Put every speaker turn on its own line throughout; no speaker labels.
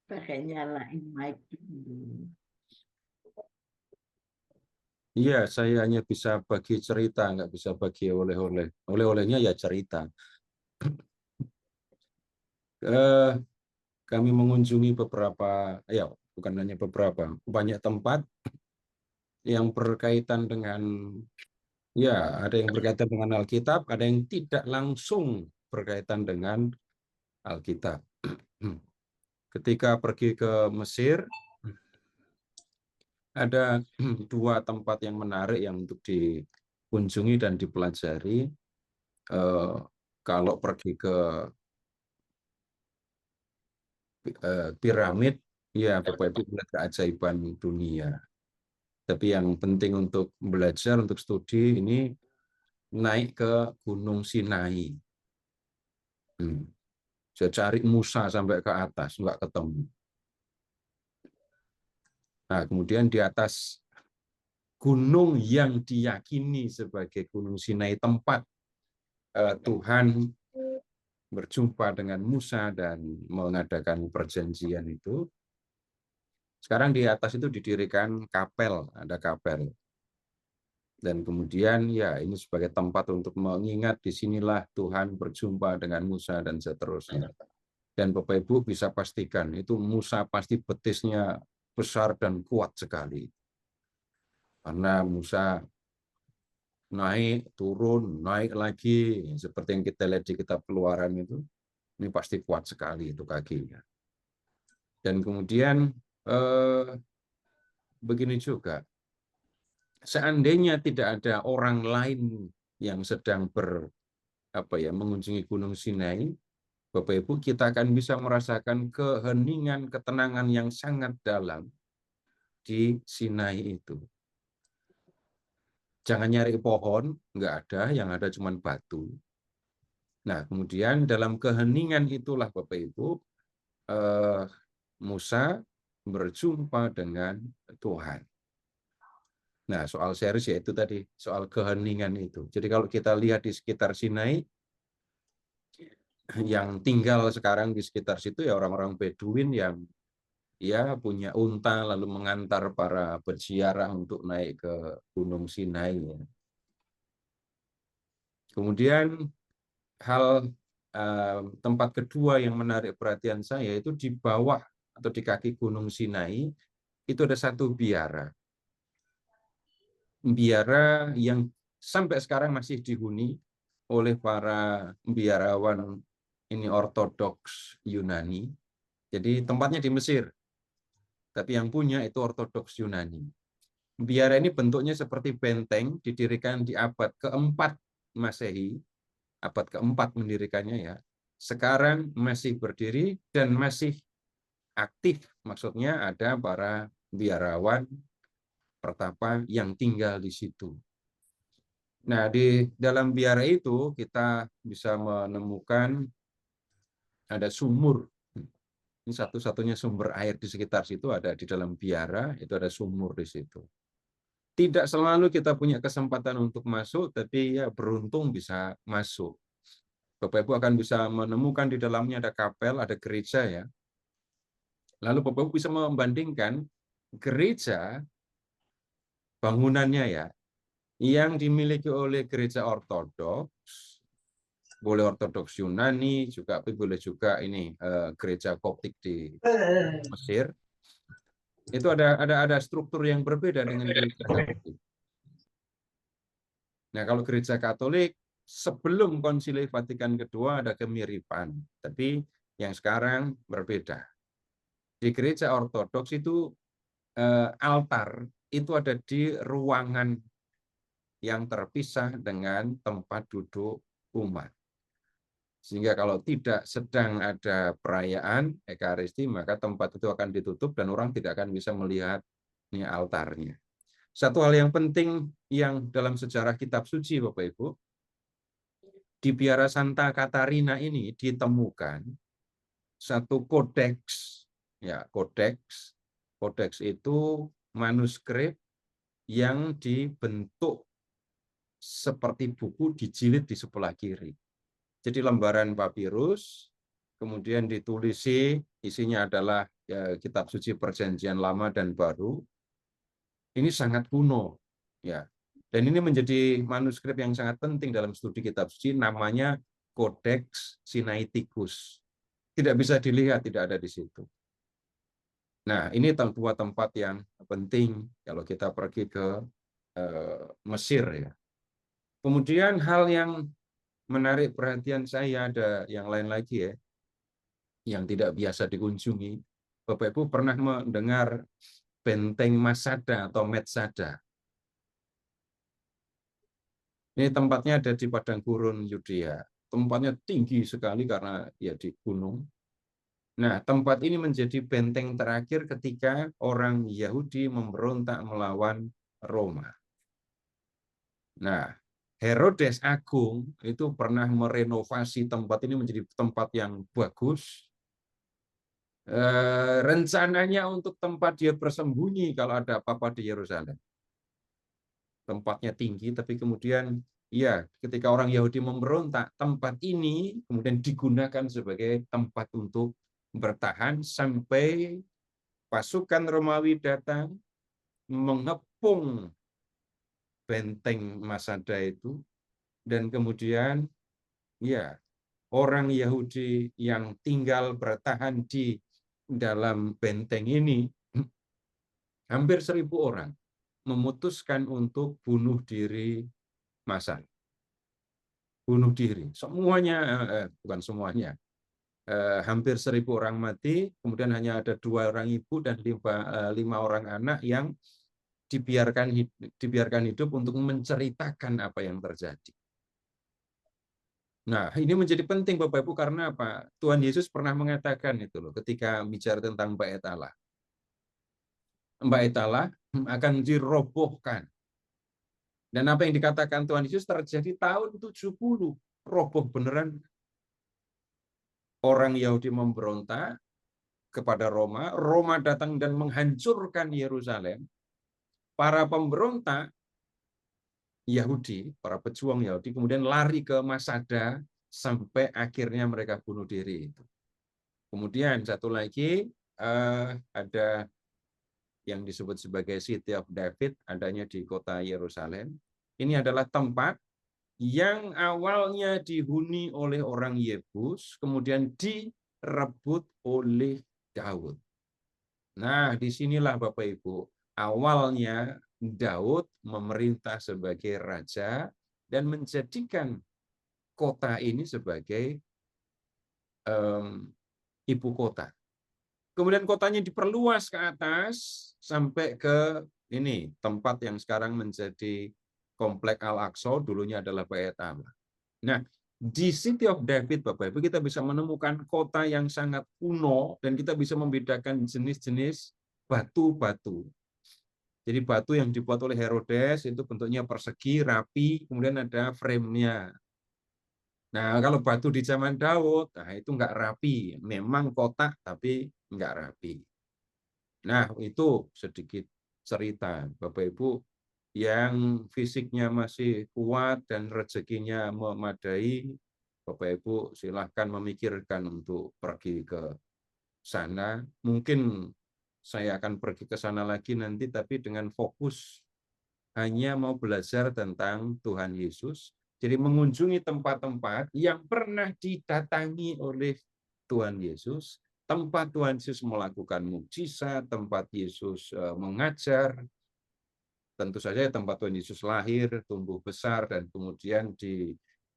Pakai nyalain mic dulu.
Iya, saya hanya bisa bagi cerita, nggak bisa bagi oleh-oleh. Oleh-olehnya ya cerita. Eh, Kami mengunjungi beberapa, ya bukan hanya beberapa, banyak tempat yang berkaitan dengan, ya ada yang berkaitan dengan Alkitab, ada yang tidak langsung berkaitan dengan Alkitab. Ketika pergi ke Mesir, ada dua tempat yang menarik yang untuk dikunjungi dan dipelajari. Kalau pergi ke piramid, ya Bapak Ibu melihat keajaiban dunia. Tapi yang penting untuk belajar, untuk studi ini naik ke Gunung Sinai. Saya cari Musa sampai ke atas, nggak ketemu. Nah, kemudian di atas gunung yang diyakini sebagai Gunung Sinai, tempat Tuhan berjumpa dengan Musa dan mengadakan perjanjian itu. Sekarang di atas itu didirikan kapel, ada kapel. Dan kemudian ya ini sebagai tempat untuk mengingat disinilah Tuhan berjumpa dengan Musa dan seterusnya. Dan Bapak Ibu bisa pastikan itu Musa pasti betisnya besar dan kuat sekali. Karena Musa naik, turun, naik lagi, seperti yang kita lihat di kitab Keluaran itu, ini pasti kuat sekali itu kakinya. Dan kemudian begini juga, seandainya tidak ada orang lain yang sedang mengunjungi Gunung Sinai, Bapak Ibu, kita akan bisa merasakan keheningan, ketenangan yang sangat dalam di Sinai itu. Jangan nyari pohon, nggak ada, yang ada cuma batu. Nah, kemudian dalam keheningan itulah Bapak Ibu, Musa berjumpa dengan Tuhan. Nah, soal series ya itu tadi, soal keheningan itu. Jadi kalau kita lihat di sekitar Sinai, yang tinggal sekarang di sekitar situ ya orang-orang Beduin yang ya punya unta lalu mengantar para berziarah untuk naik ke Gunung Sinai. Kemudian tempat kedua yang menarik perhatian saya itu di bawah atau di kaki Gunung Sinai itu ada satu biara. Biara yang sampai sekarang masih dihuni oleh para biarawan ini ortodoks Yunani. Jadi tempatnya di Mesir, tapi yang punya itu ortodoks Yunani. Biara ini bentuknya seperti benteng, didirikan di abad keempat Masehi, abad keempat mendirikannya ya. Sekarang masih berdiri dan masih aktif, maksudnya ada para biarawan pertapa yang tinggal di situ. Nah, di dalam biara itu kita bisa menemukan ada sumur. Ini satu-satunya sumber air di sekitar situ ada di dalam biara, itu ada sumur di situ. Tidak selalu kita punya kesempatan untuk masuk, tapi ya beruntung bisa masuk. Bapak Ibu akan bisa menemukan di dalamnya ada kapel, ada gereja ya. Lalu Bapak Ibu bisa membandingkan gereja bangunannya ya, yang dimiliki oleh gereja ortodoks, boleh ortodoks Yunani juga, tapi boleh juga ini gereja Koptik di Mesir. Itu ada struktur yang berbeda dengan gereja Katolik. Nah, kalau gereja Katolik sebelum Konsili Vatikan kedua ada kemiripan, tapi yang sekarang berbeda. Di gereja ortodoks itu altar itu ada di ruangan yang terpisah dengan tempat duduk umat. Sehingga kalau tidak sedang ada perayaan Ekaristi, maka tempat itu akan ditutup dan orang tidak akan bisa melihat ini altarnya. Satu hal yang penting yang dalam sejarah kitab suci, Bapak Ibu, di Biara Santa Katarina ini ditemukan satu kodeks. Ya, kodeks. Kodeks itu manuskrip yang dibentuk seperti buku dijilid di sebelah kiri. Jadi lembaran papirus, kemudian ditulisi, isinya adalah kitab suci Perjanjian Lama dan Baru, ini sangat kuno, ya. Dan ini menjadi manuskrip yang sangat penting dalam studi kitab suci, namanya Codex Sinaiticus. Tidak bisa dilihat, tidak ada di situ. Nah, ini dua tempat yang penting kalau kita pergi ke Mesir, ya. Kemudian hal yang menarik perhatian saya, ada yang lain lagi, ya, yang tidak biasa dikunjungi. Bapak Ibu pernah mendengar benteng Masada atau Metsada? Ini tempatnya ada di padang gurun Yudea. Tempatnya tinggi sekali karena ya di gunung. Nah, tempat ini menjadi benteng terakhir ketika orang Yahudi memberontak melawan Roma. Nah, Herodes Agung itu pernah merenovasi tempat ini menjadi tempat yang bagus. Rencananya untuk tempat dia bersembunyi kalau ada apa-apa di Yerusalem. Tempatnya tinggi, tapi kemudian ya ketika orang Yahudi memberontak, tempat ini kemudian digunakan sebagai tempat untuk bertahan sampai pasukan Romawi datang mengepung benteng Masada itu, dan kemudian ya orang Yahudi yang tinggal bertahan di dalam benteng ini hampir 1.000 orang memutuskan untuk bunuh diri massal. Bunuh diri. Semuanya, bukan semuanya, hampir 1.000 orang mati, kemudian hanya ada 2 orang ibu dan 5 orang anak yang dibiarkan hidup untuk menceritakan apa yang terjadi. Nah, ini menjadi penting Bapak Ibu karena apa? Tuhan Yesus pernah mengatakan itu loh ketika bicara tentang Bait Allah. Bait Allah akan dirobohkan. Dan apa yang dikatakan Tuhan Yesus terjadi tahun 70. Roboh beneran. Orang Yahudi memberontak kepada Roma. Roma datang dan menghancurkan Yerusalem. Para pemberontak Yahudi, para pejuang Yahudi, kemudian lari ke Masada sampai akhirnya mereka bunuh diri. Kemudian satu lagi ada yang disebut sebagai City of David, adanya di kota Yerusalem. Ini adalah tempat yang awalnya dihuni oleh orang Yebus, kemudian direbut oleh Daud. Nah, disinilah Bapak Ibu, awalnya Daud memerintah sebagai raja dan menjadikan kota ini sebagai ibu kota. Kemudian kotanya diperluas ke atas sampai ke ini tempat yang sekarang menjadi Komplek Al-Aqsa, dulunya adalah Bait Allah. Nah, di City of David, Bapak Ibu, kita bisa menemukan kota yang sangat kuno dan kita bisa membedakan jenis-jenis batu-batu. Jadi batu yang dibuat oleh Herodes itu bentuknya persegi, rapi, kemudian ada frame-nya. Nah, kalau batu di zaman Daud, nah itu nggak rapi. Memang kotak, tapi nggak rapi. Nah, itu sedikit cerita, Bapak Ibu, yang fisiknya masih kuat dan rezekinya memadai, Bapak Ibu silahkan memikirkan untuk pergi ke sana. Mungkin saya akan pergi ke sana lagi nanti, tapi dengan fokus hanya mau belajar tentang Tuhan Yesus. Jadi mengunjungi tempat-tempat yang pernah didatangi oleh Tuhan Yesus, tempat Tuhan Yesus melakukan mukjizat, tempat Yesus mengajar, tentu saja tempat Tuhan Yesus lahir, tumbuh besar, dan kemudian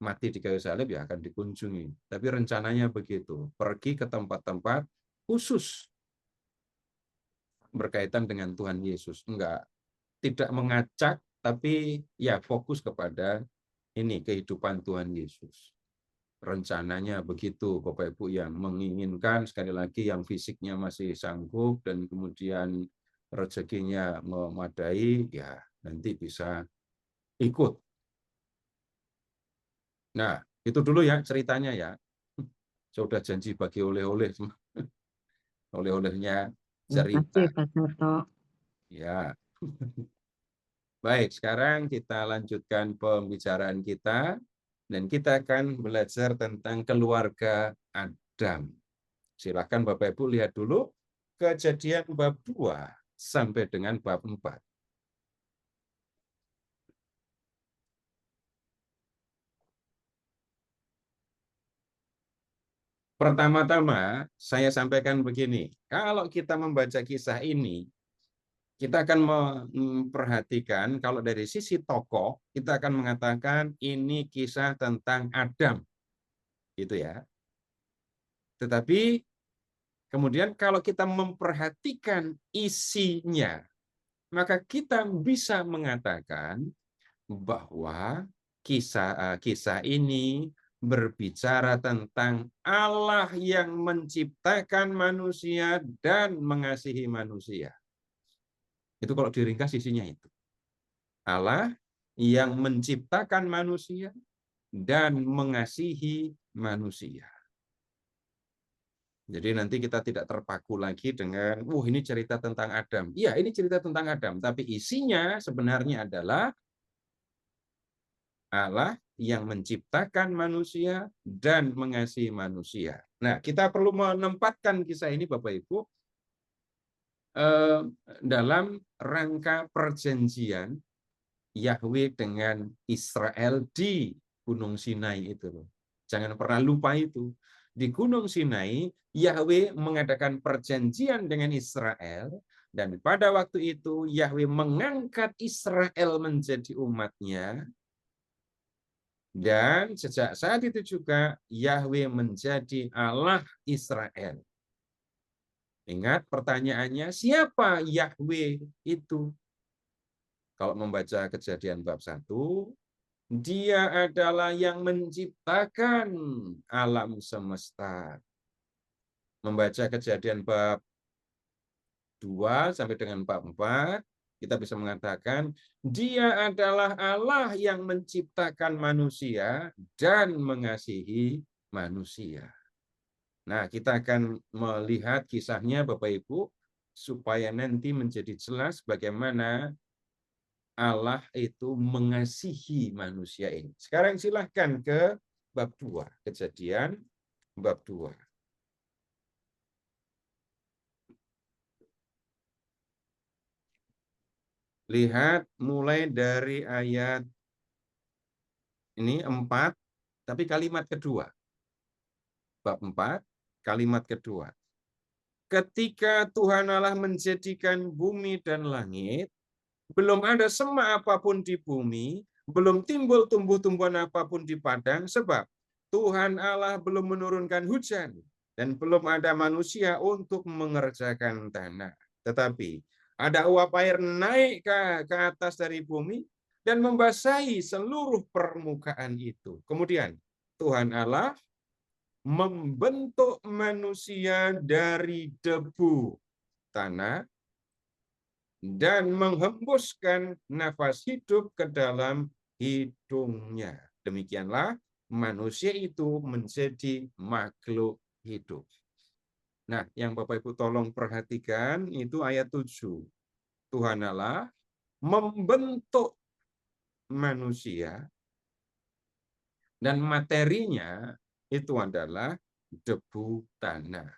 mati di kayu salib ya akan dikunjungi. Tapi rencananya begitu, pergi ke tempat-tempat khusus berkaitan dengan Tuhan Yesus. Tidak mengacak, tapi ya fokus kepada ini kehidupan Tuhan Yesus. Rencananya begitu, Bapak Ibu, yang menginginkan, sekali lagi yang fisiknya masih sanggup dan kemudian rezekinya memadai, ya nanti bisa ikut. Nah, itu dulu ya ceritanya ya. Saya sudah janji bagi oleh-oleh. Oleh-olehnya
Terima kasih,
cerita.
Pak Toto.
Ya. Baik, sekarang kita lanjutkan pembicaraan kita. Dan kita akan belajar tentang keluarga Adam. Silakan Bapak Ibu lihat dulu Kejadian bab 2 sampai dengan bab 4. Pertama-tama, saya sampaikan begini. Kalau kita membaca kisah ini, kita akan memperhatikan kalau dari sisi tokoh, kita akan mengatakan ini kisah tentang Adam. Gitu ya. Tetapi kemudian kalau kita memperhatikan isinya, maka kita bisa mengatakan bahwa kisah ini berbicara tentang Allah yang menciptakan manusia dan mengasihi manusia. Itu kalau diringkas isinya itu. Allah yang menciptakan manusia dan mengasihi manusia. Jadi nanti kita tidak terpaku lagi dengan, ini cerita tentang Adam. Iya, ini cerita tentang Adam. Tapi isinya sebenarnya adalah Allah yang menciptakan manusia dan mengasihi manusia. Nah, kita perlu menempatkan kisah ini, Bapak Ibu, dalam rangka perjanjian Yahweh dengan Israel di Gunung Sinai itu. Jangan pernah lupa itu. Di Gunung Sinai, Yahweh mengadakan perjanjian dengan Israel, dan pada waktu itu Yahweh mengangkat Israel menjadi umatnya, dan sejak saat itu juga Yahweh menjadi Allah Israel. Ingat pertanyaannya, siapa Yahweh itu? Kalau membaca Kejadian bab 1, Dia adalah yang menciptakan alam semesta. Membaca Kejadian bab 2 sampai dengan bab 4, kita bisa mengatakan Dia adalah Allah yang menciptakan manusia dan mengasihi manusia. Nah, kita akan melihat kisahnya Bapak Ibu supaya nanti menjadi jelas bagaimana Allah itu mengasihi manusia ini. Sekarang silahkan ke bab 2, Kejadian bab 2. Lihat mulai dari ayat ini 4, tapi kalimat kedua. Bab 4, kalimat kedua. Ketika Tuhan Allah menjadikan bumi dan langit, belum ada sema apapun di bumi, belum timbul tumbuh-tumbuhan apapun di padang, sebab Tuhan Allah belum menurunkan hujan, dan belum ada manusia untuk mengerjakan tanah. Tetapi ada uap air naik ke atas dari bumi dan membasahi seluruh permukaan itu. Kemudian Tuhan Allah membentuk manusia dari debu tanah dan menghembuskan nafas hidup ke dalam hidungnya. Demikianlah manusia itu menjadi makhluk hidup. Nah, yang Bapak Ibu tolong perhatikan itu ayat 7. Tuhan Allah membentuk manusia dan materinya itu adalah debu tanah.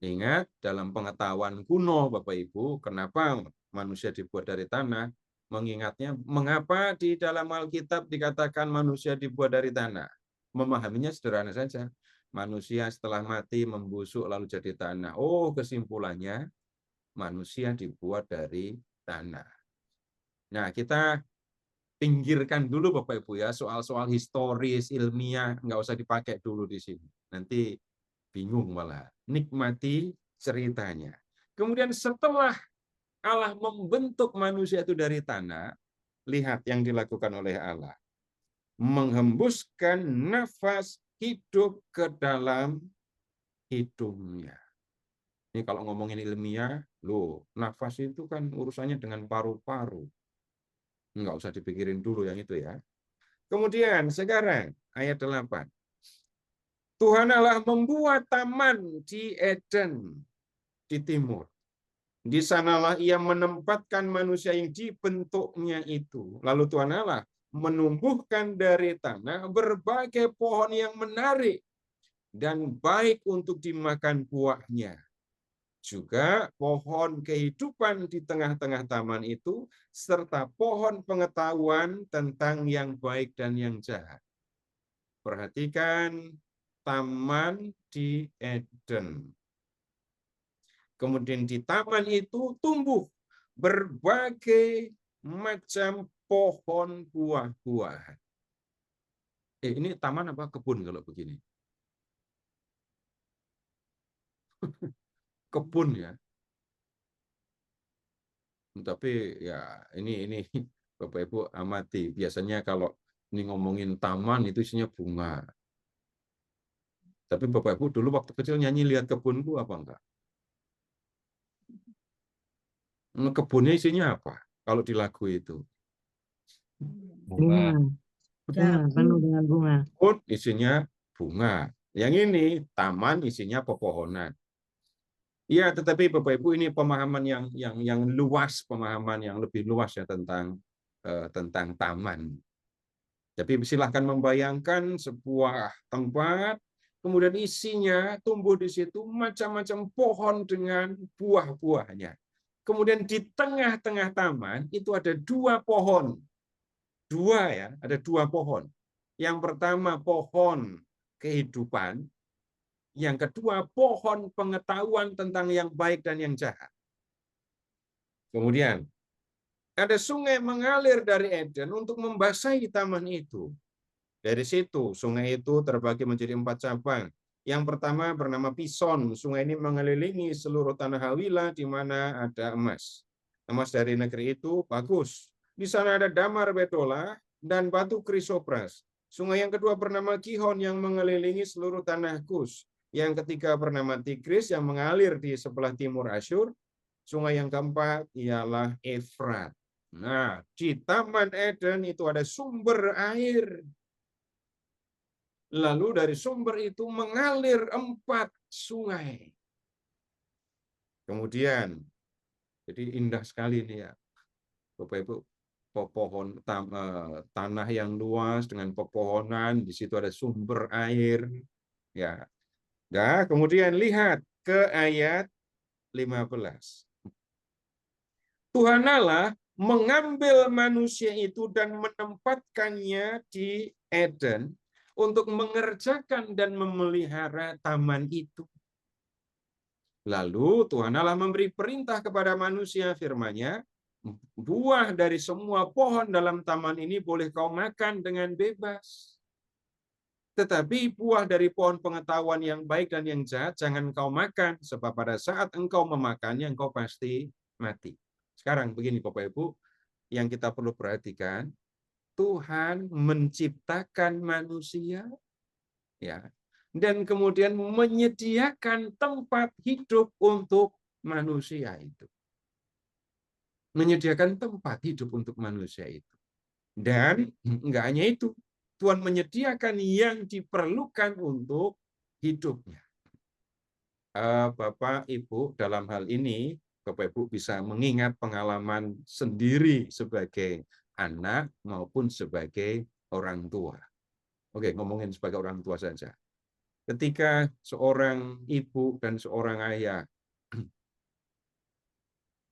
Ingat, dalam pengetahuan kuno, Bapak Ibu, kenapa manusia dibuat dari tanah? Mengingatnya, mengapa di dalam Alkitab dikatakan manusia dibuat dari tanah? Memahaminya sederhana saja. Manusia setelah mati membusuk lalu jadi tanah. Oh, kesimpulannya, manusia dibuat dari tanah. Nah, kita pinggirkan dulu Bapak Ibu ya, soal-soal historis, ilmiah, nggak usah dipakai dulu di sini. Nanti bingung malah. Nikmati ceritanya. Kemudian setelah Allah membentuk manusia itu dari tanah, lihat yang dilakukan oleh Allah. Menghembuskan nafas hidup ke dalam hidungnya. Ini kalau ngomongin ilmiah, loh, nafas itu kan urusannya dengan paru-paru. Nggak usah dipikirin dulu yang itu ya. Kemudian sekarang ayat 8. Tuhan Allah membuat taman di Eden di timur. Di sanalah ia menempatkan manusia yang dibentuknya itu. Lalu Tuhan Allah menumbuhkan dari tanah berbagai pohon yang menarik dan baik untuk dimakan buahnya. juga pohon kehidupan di tengah-tengah taman itu, serta pohon pengetahuan tentang yang baik dan yang jahat. Perhatikan taman di Eden. Kemudian di taman itu tumbuh berbagai macam pohon buah-buahan. Ini taman apa kebun kalau begini? Kebun ya. Tapi ya ini Bapak Ibu amati. Biasanya kalau ini ngomongin taman itu isinya bunga. Tapi Bapak Ibu dulu waktu kecil nyanyi lihat kebunku apa enggak? Kebunnya isinya apa? Kalau di lagu itu.
Bunga. Bunga, penuh dengan bunga.
Kebun isinya bunga. Yang ini taman isinya pepohonan. Ya, tetapi Bapak Ibu ini pemahaman yang luas, pemahaman yang lebih luas ya tentang taman. Tapi silahkan membayangkan sebuah tempat, kemudian isinya tumbuh di situ macam-macam pohon dengan buah-buahnya. Kemudian di tengah-tengah taman itu ada dua pohon. Ada dua pohon. Yang pertama pohon kehidupan, yang kedua pohon pengetahuan tentang yang baik dan yang jahat. Kemudian ada sungai mengalir dari Eden untuk membasahi taman itu. Dari situ, sungai itu terbagi menjadi 4 cabang. Yang pertama bernama Pison. Sungai ini mengelilingi seluruh tanah Hawila di mana ada emas. Emas dari negeri itu bagus. Di sana ada damar bedola dan batu krisopras. Sungai yang kedua bernama Gihon yang mengelilingi seluruh tanah Kus. Yang ketiga bernama Tigris yang mengalir di sebelah timur Asyur. Sungai yang keempat ialah Efrat. Nah, di Taman Eden itu ada sumber air. Lalu dari sumber itu mengalir 4 sungai. Kemudian, jadi indah sekali ini ya, Bapak Ibu, tanah yang luas dengan pepohonan, di situ ada sumber air. Ya, nah, kemudian lihat ke ayat 15. Tuhan Allah mengambil manusia itu dan menempatkannya di Eden untuk mengerjakan dan memelihara taman itu. Lalu Tuhan Allah memberi perintah kepada manusia, firman-Nya, buah dari semua pohon dalam taman ini boleh kau makan dengan bebas. Tetapi buah dari pohon pengetahuan yang baik dan yang jahat jangan kau makan, sebab pada saat engkau memakannya engkau pasti mati. Sekarang begini Bapak Ibu, yang kita perlu perhatikan, Tuhan menciptakan manusia, ya, dan kemudian menyediakan tempat hidup untuk manusia itu. Menyediakan tempat hidup untuk manusia itu. Dan enggak hanya itu, Tuhan menyediakan yang diperlukan untuk hidupnya. Bapak, Ibu, dalam hal ini, Bapak, Ibu bisa mengingat pengalaman sendiri sebagai anak maupun sebagai orang tua. Oke, ngomongin sebagai orang tua saja. Ketika seorang ibu dan seorang ayah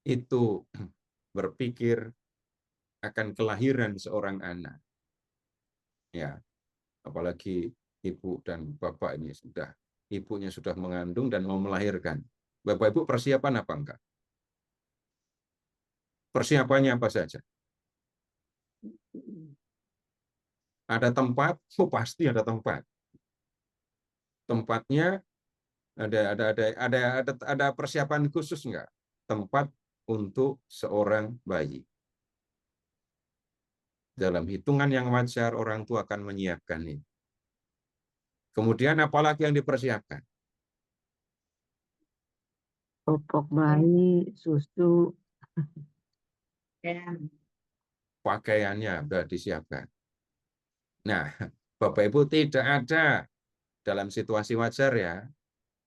itu berpikir akan kelahiran seorang anak, ya, apalagi ibu dan bapak ini ibunya sudah mengandung dan mau melahirkan. Bapak Ibu persiapan apa enggak? Persiapannya apa saja? Ada tempat? Oh, pasti ada tempat. Tempatnya ada persiapan khusus enggak? Tempat untuk seorang bayi. Dalam hitungan yang wajar orang tua akan menyiapkan ini. Kemudian apalagi yang dipersiapkan?
Popok bayi, susu.
Pakaiannya sudah disiapkan. Nah, Bapak Ibu tidak ada dalam situasi wajar ya.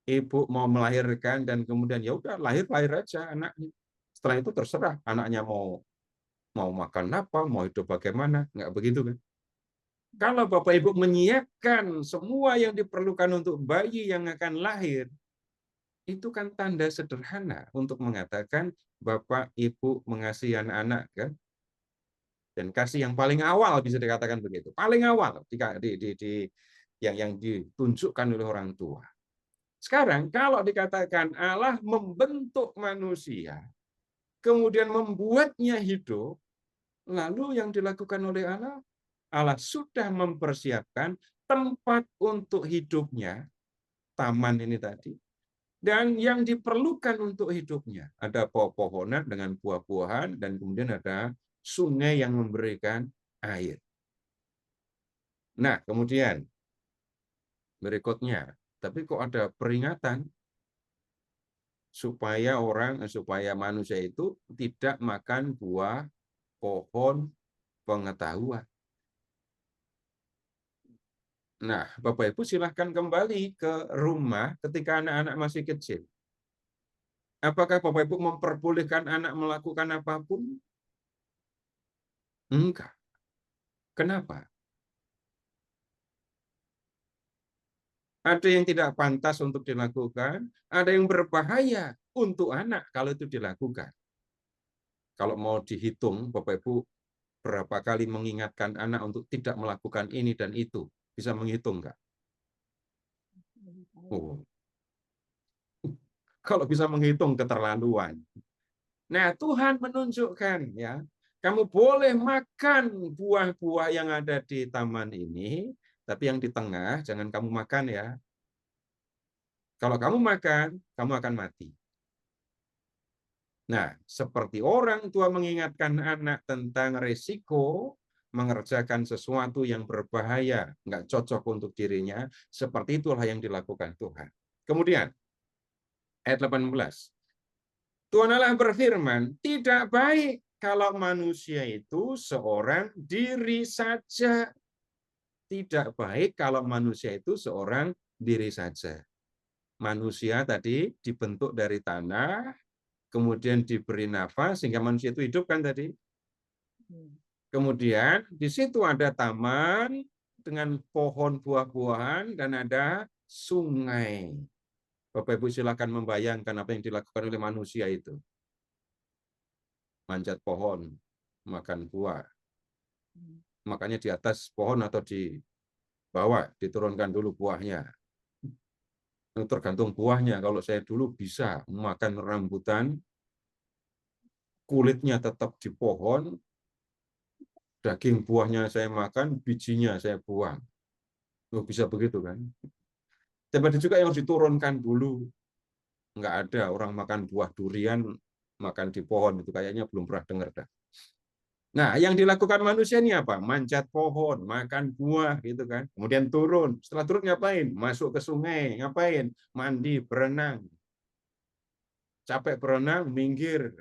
Ibu mau melahirkan dan kemudian ya udah lahir aja anaknya. Setelah itu terserah anaknya mau makan apa, mau hidup bagaimana, nggak begitu kan? Kalau Bapak Ibu menyiapkan semua yang diperlukan untuk bayi yang akan lahir, Itu kan tanda sederhana untuk mengatakan Bapak Ibu mengasihi anak-anak kan. Dan kasih yang paling awal bisa dikatakan begitu. Paling awal yang ditunjukkan oleh orang tua. Sekarang kalau dikatakan Allah membentuk manusia, kemudian membuatnya hidup, lalu yang dilakukan oleh Allah, Allah sudah mempersiapkan tempat untuk hidupnya, taman ini tadi, dan yang diperlukan untuk hidupnya. Ada pohon-pohonan dengan buah-buahan, dan kemudian ada sungai yang memberikan air. Nah, kemudian berikutnya, tapi kok ada peringatan supaya manusia itu tidak makan buah pohon pengetahuan. Nah, Bapak Ibu silahkan kembali ke rumah ketika anak-anak masih kecil. Apakah Bapak Ibu memperbolehkan anak melakukan apapun? Enggak. Kenapa? Ada yang tidak pantas untuk dilakukan, ada yang berbahaya untuk anak kalau itu dilakukan. Kalau mau dihitung, Bapak Ibu berapa kali mengingatkan anak untuk tidak melakukan ini dan itu? Bisa menghitung nggak? Oh. Kalau bisa menghitung keterlaluan. Nah, Tuhan menunjukkan ya, kamu boleh makan buah-buah yang ada di taman ini, tapi yang di tengah jangan kamu makan ya. Kalau kamu makan, kamu akan mati. Nah, seperti orang tua mengingatkan anak tentang risiko mengerjakan sesuatu yang berbahaya, nggak cocok untuk dirinya, seperti itulah yang dilakukan Tuhan. Kemudian, ayat 18. Tuhan Allah berfirman, tidak baik kalau manusia itu seorang diri saja. Tidak baik kalau manusia itu seorang diri saja. Manusia tadi dibentuk dari tanah, kemudian diberi nafas sehingga manusia itu hidup kan tadi. Kemudian di situ ada taman dengan pohon buah-buahan dan ada sungai. Bapak Ibu silakan membayangkan apa yang dilakukan oleh manusia itu. Manjat pohon, makan buah. Makanya di atas pohon atau di bawah diturunkan dulu buahnya. Tergantung buahnya. Kalau saya dulu bisa makan rambutan, kulitnya tetap di pohon, daging buahnya saya makan, bijinya saya buang. Bisa begitu kan? Tapi ada juga yang diturunkan dulu. Nggak ada orang makan buah durian, makan di pohon. Itu kayaknya belum pernah dengar dah. Nah, yang dilakukan manusia ini apa? Manjat pohon, makan buah, gitu kan. Kemudian turun. Setelah turun ngapain? Masuk ke sungai, ngapain? Mandi, berenang. Capek berenang, minggir.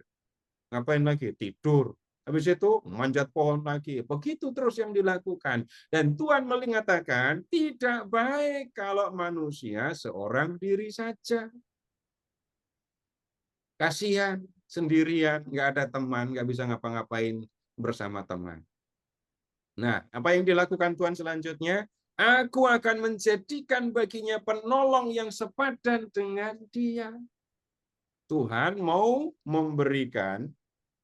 Ngapain lagi? Tidur. Habis itu manjat pohon lagi. Begitu terus yang dilakukan. Dan Tuhan mengatakan, tidak baik kalau manusia seorang diri saja. Kasihan, sendirian, nggak ada teman, nggak bisa ngapa-ngapain bersama teman. Nah, apa yang dilakukan Tuhan selanjutnya? Aku akan menjadikan baginya penolong yang sepadan dengan dia. Tuhan mau memberikan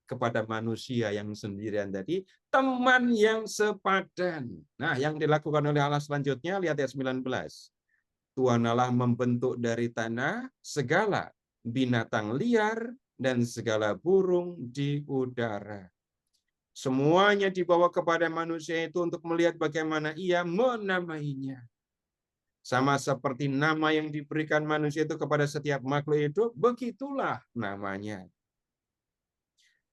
kepada manusia yang sendirian tadi teman yang sepadan. Nah, yang dilakukan oleh Allah selanjutnya, lihat ayat 19. Tuhan Allah membentuk dari tanah segala binatang liar dan segala burung di udara. Semuanya dibawa kepada manusia itu untuk melihat bagaimana ia menamainya. Sama seperti nama yang diberikan manusia itu kepada setiap makhluk hidup, begitulah namanya.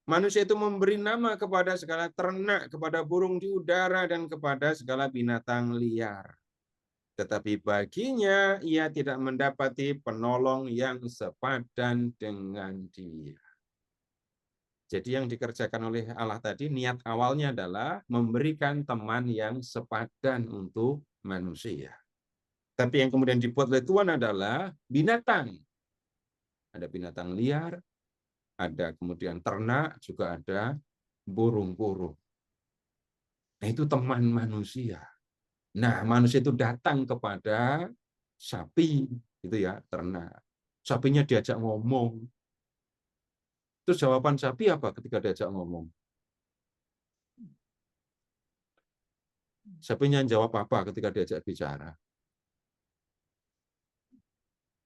Manusia itu memberi nama kepada segala ternak, kepada burung di udara, dan kepada segala binatang liar. Tetapi baginya ia tidak mendapati penolong yang sepadan dengan dia. Jadi yang dikerjakan oleh Allah tadi, niat awalnya adalah memberikan teman yang sepadan untuk manusia. Tapi yang kemudian dibuat oleh Tuhan adalah binatang. Ada binatang liar, ada kemudian ternak, juga ada burung-burung. Nah, itu teman manusia. Nah, manusia itu datang kepada sapi, itu ya, ternak. sapinya diajak ngomong. Terus jawaban sapi apa ketika diajak ngomong? Sapinya jawab apa ketika diajak bicara?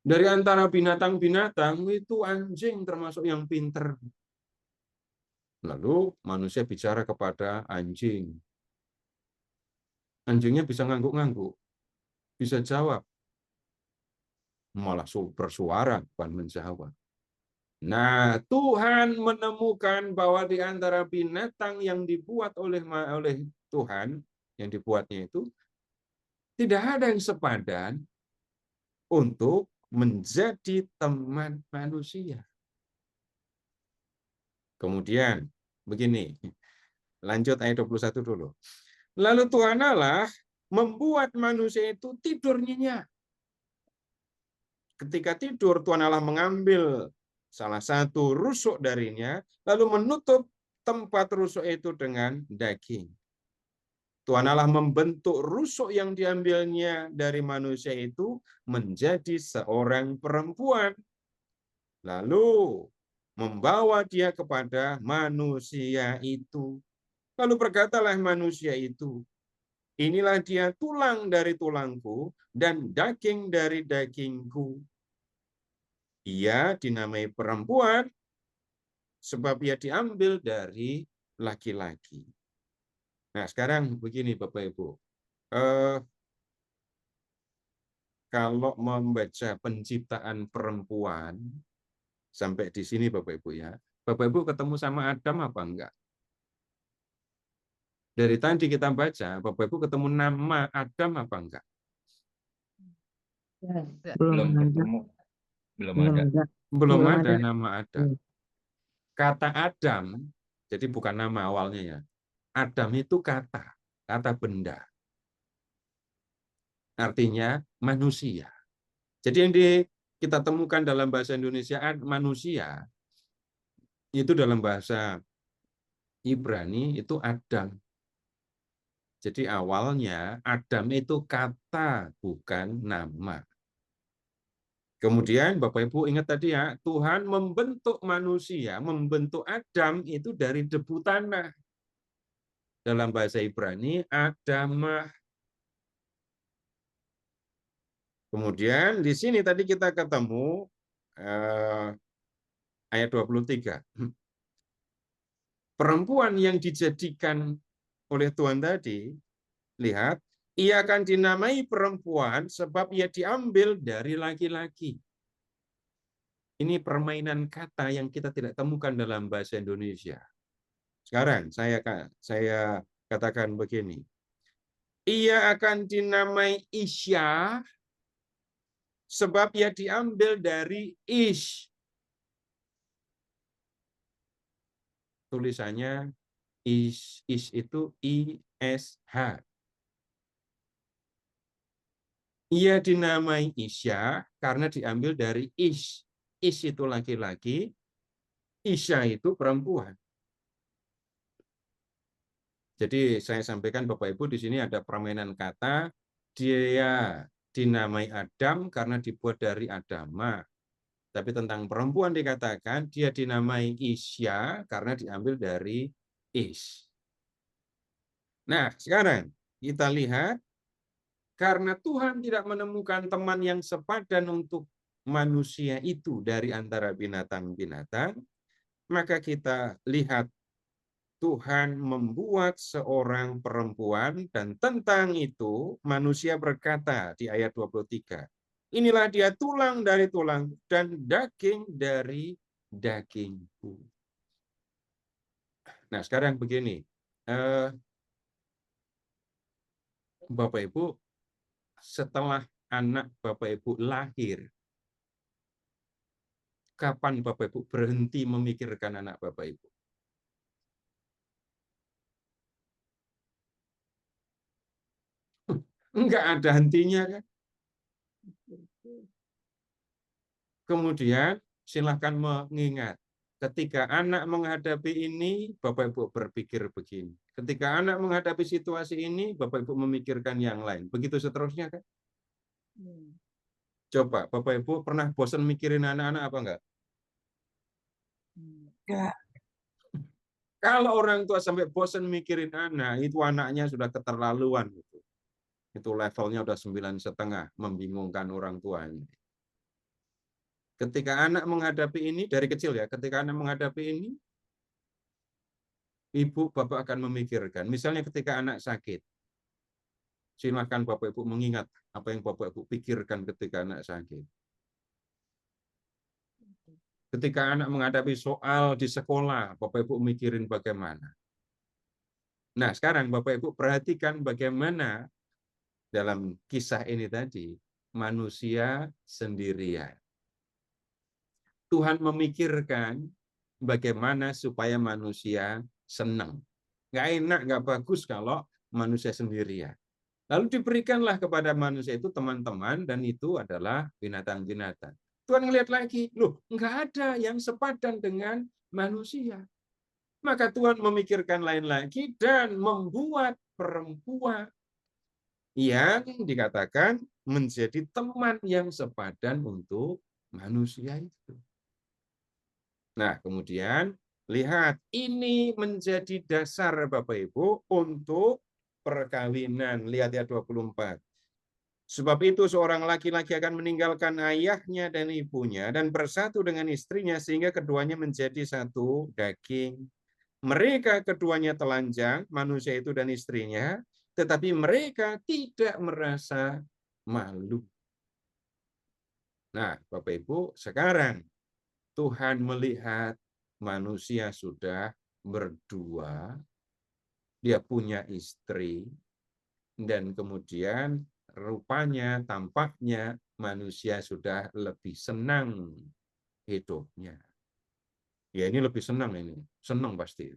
Dari antara binatang-binatang itu anjing termasuk yang pinter. Lalu manusia bicara kepada anjing. Anjingnya bisa ngangguk-ngangguk, bisa jawab. Malah bersuara, bukan menjawab. Nah, Tuhan menemukan bahwa di antara binatang yang dibuat oleh Tuhan, yang dibuatnya itu, tidak ada yang sepadan untuk menjadi teman manusia. Kemudian, begini, lanjut ayat 21 dulu. Lalu Tuhan Allah membuat manusia itu tidur nyenyak. Ketika tidur, Tuhan Allah mengambil salah satu rusuk darinya, lalu menutup tempat rusuk itu dengan daging. Tuhan Allah membentuk rusuk yang diambilnya dari manusia itu menjadi seorang perempuan. Lalu membawa dia kepada manusia itu. Lalu berkatalah manusia itu, inilah dia tulang dari tulangku dan daging dari dagingku. Ia dinamai perempuan sebab ia diambil dari laki-laki. Nah, sekarang begini Bapak Ibu. Kalau membaca penciptaan perempuan, sampai di sini Bapak Ibu ya. Bapak Ibu ketemu sama Adam apa enggak? Dari tadi kita baca, Bapak Ibu ketemu nama Adam apa enggak?
Belum ada.
ketemu, belum
Belum
ada.
ada.
Belum
Belum
ada
ada.
nama Adam. Kata Adam, jadi bukan nama awalnya ya. Adam itu kata benda. Artinya manusia. Jadi yang kita temukan dalam bahasa Indonesia manusia, itu dalam bahasa Ibrani itu Adam. Jadi awalnya Adam itu kata, bukan nama. Kemudian Bapak Ibu ingat tadi ya, Tuhan membentuk manusia, membentuk Adam itu dari debu tanah. Dalam bahasa Ibrani, Adamah. Kemudian di sini tadi kita ketemu ayat 23. Perempuan yang dijadikan oleh Tuhan tadi, lihat, ia akan dinamai perempuan sebab ia diambil dari laki-laki. Ini permainan kata yang kita tidak temukan dalam bahasa Indonesia. Sekarang saya katakan begini. Ia akan dinamai Isya sebab ia diambil dari Ish. Tulisannya Ish itu ISH. Ia dinamai Isya karena diambil dari Ish. Ish itu laki-laki, Isya itu perempuan. Jadi saya sampaikan Bapak Ibu di sini ada permainan kata. Dia dinamai Adam karena dibuat dari Adama. Tapi tentang perempuan dikatakan dia dinamai Isya karena diambil dari Ish. Nah, sekarang kita lihat karena Tuhan tidak menemukan teman yang sepadan untuk manusia itu dari antara binatang-binatang, maka kita lihat Tuhan membuat seorang perempuan dan tentang itu manusia berkata di ayat 23. Inilah dia tulang dari tulang dan daging dari dagingku. Nah sekarang begini. Bapak Ibu, setelah anak Bapak Ibu lahir, kapan Bapak Ibu berhenti memikirkan anak Bapak Ibu? Enggak ada hentinya kan? Kemudian silahkan mengingat, ketika anak menghadapi ini, Bapak Ibu berpikir begini. Ketika anak menghadapi situasi ini, Bapak Ibu memikirkan yang lain. Begitu seterusnya kan? Coba Bapak Ibu pernah bosan mikirin anak-anak apa enggak?
Enggak.
Kalau orang tua sampai bosan mikirin anak, itu anaknya sudah keterlaluan. Itu levelnya udah 9,5, membingungkan orang tuanya. Ketika anak menghadapi ini, dari kecil ya, ketika anak menghadapi ini, ibu, bapak akan memikirkan. Misalnya ketika anak sakit, silakan Bapak Ibu mengingat apa yang Bapak Ibu pikirkan ketika anak sakit. Ketika anak menghadapi soal di sekolah, Bapak Ibu mikirin bagaimana. Nah, sekarang Bapak Ibu perhatikan bagaimana dalam kisah ini tadi, manusia sendirian. Tuhan memikirkan bagaimana supaya manusia senang. Nggak enak, nggak bagus kalau manusia sendirian. Lalu diberikanlah kepada manusia itu teman-teman, dan itu adalah binatang-binatang. Tuhan ngelihat lagi, loh, nggak ada yang sepadan dengan manusia. Maka Tuhan memikirkan lain lagi dan membuat perempuan yang dikatakan menjadi teman yang sepadan untuk manusia itu. Nah, kemudian lihat, ini menjadi dasar Bapak Ibu untuk perkawinan. Lihat ya 24. Sebab itu seorang laki-laki akan meninggalkan ayahnya dan ibunya dan bersatu dengan istrinya sehingga keduanya menjadi satu daging. Mereka keduanya telanjang, manusia itu dan istrinya, tetapi mereka tidak merasa malu. Nah, Bapak Ibu, sekarang Tuhan melihat manusia sudah berdua, dia punya istri, dan kemudian rupanya, tampaknya manusia sudah lebih senang hidupnya. Ya ini lebih senang ini, senang pasti.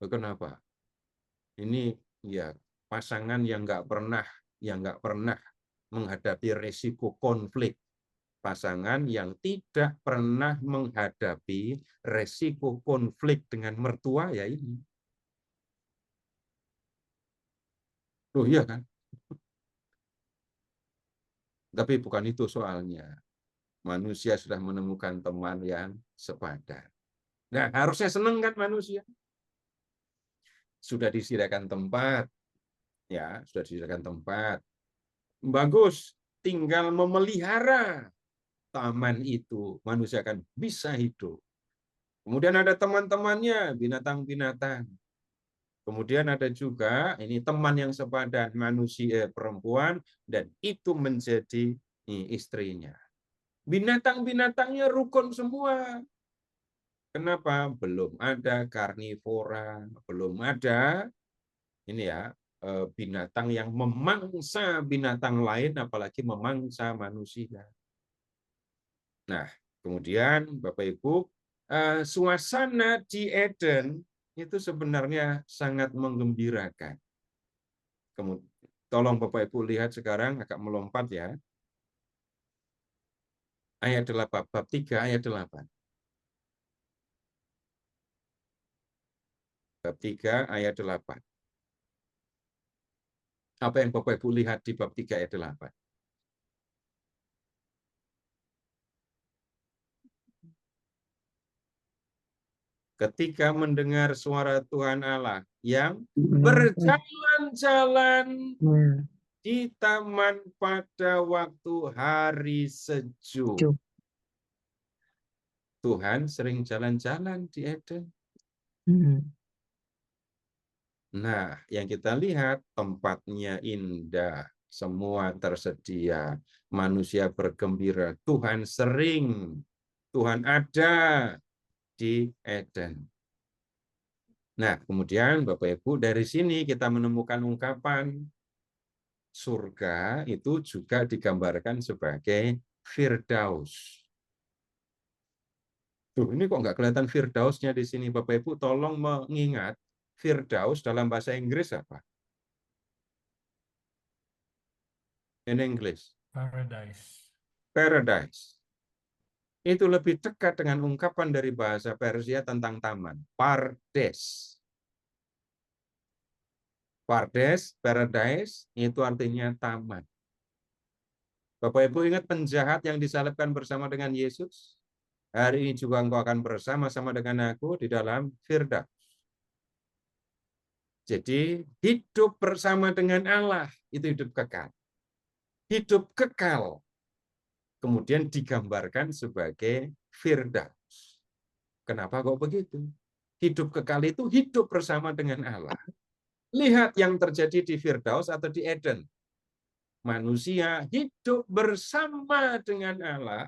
Kenapa? Ini ya pasangan yang nggak pernah menghadapi resiko konflik. Pasangan yang tidak pernah menghadapi resiko konflik dengan mertua ya ini. Oh iya kan? Tapi bukan itu soalnya. Manusia sudah menemukan teman yang sepadan. Nah, harusnya senang kan manusia? Sudah disediakan tempat, ya, sudah disediakan tempat. Bagus, tinggal memelihara taman itu, manusia akan bisa hidup. Kemudian ada teman-temannya, binatang-binatang. Kemudian ada juga ini teman yang sepadan, manusia perempuan, dan itu menjadi istrinya. Binatang-binatangnya rukun semua. Kenapa? Belum ada karnivora, belum ada ini ya binatang yang memangsa binatang lain, apalagi memangsa manusia. Nah, kemudian Bapak Ibu, suasana di Eden itu sebenarnya sangat menggembirakan. Kemudian, tolong Bapak Ibu lihat sekarang, agak melompat ya. Ayat 8, bab 3 ayat 8. Bab 3 ayat 8. Apa yang Bapak Ibu lihat di bab 3 ayat 8? Ketika mendengar suara Tuhan Allah yang berjalan-jalan di taman pada waktu hari sejuk. Tuhan sering jalan-jalan di Eden. Nah, yang kita lihat tempatnya indah, semua tersedia, manusia bergembira, Tuhan sering, Tuhan ada di Eden. Nah, kemudian Bapak Ibu, dari sini kita menemukan ungkapan surga itu juga digambarkan sebagai Firdaus. Tuh, ini kok nggak kelihatan Firdausnya di sini, Bapak Ibu, tolong mengingat Firdaus dalam bahasa Inggris apa? In English.
Paradise.
Paradise. Itu lebih dekat dengan ungkapan dari bahasa Persia tentang taman. Pardes. Pardes, paradise, itu artinya taman. Bapak Ibu ingat penjahat yang disalibkan bersama dengan Yesus? Hari ini juga engkau akan bersama-sama dengan aku di dalam Firdaus. Jadi hidup bersama dengan Allah itu hidup kekal. Hidup kekal kemudian digambarkan sebagai Firdaus. Kenapa kok begitu? Hidup kekal itu hidup bersama dengan Allah. Lihat yang terjadi di Firdaus atau di Eden. Manusia hidup bersama dengan Allah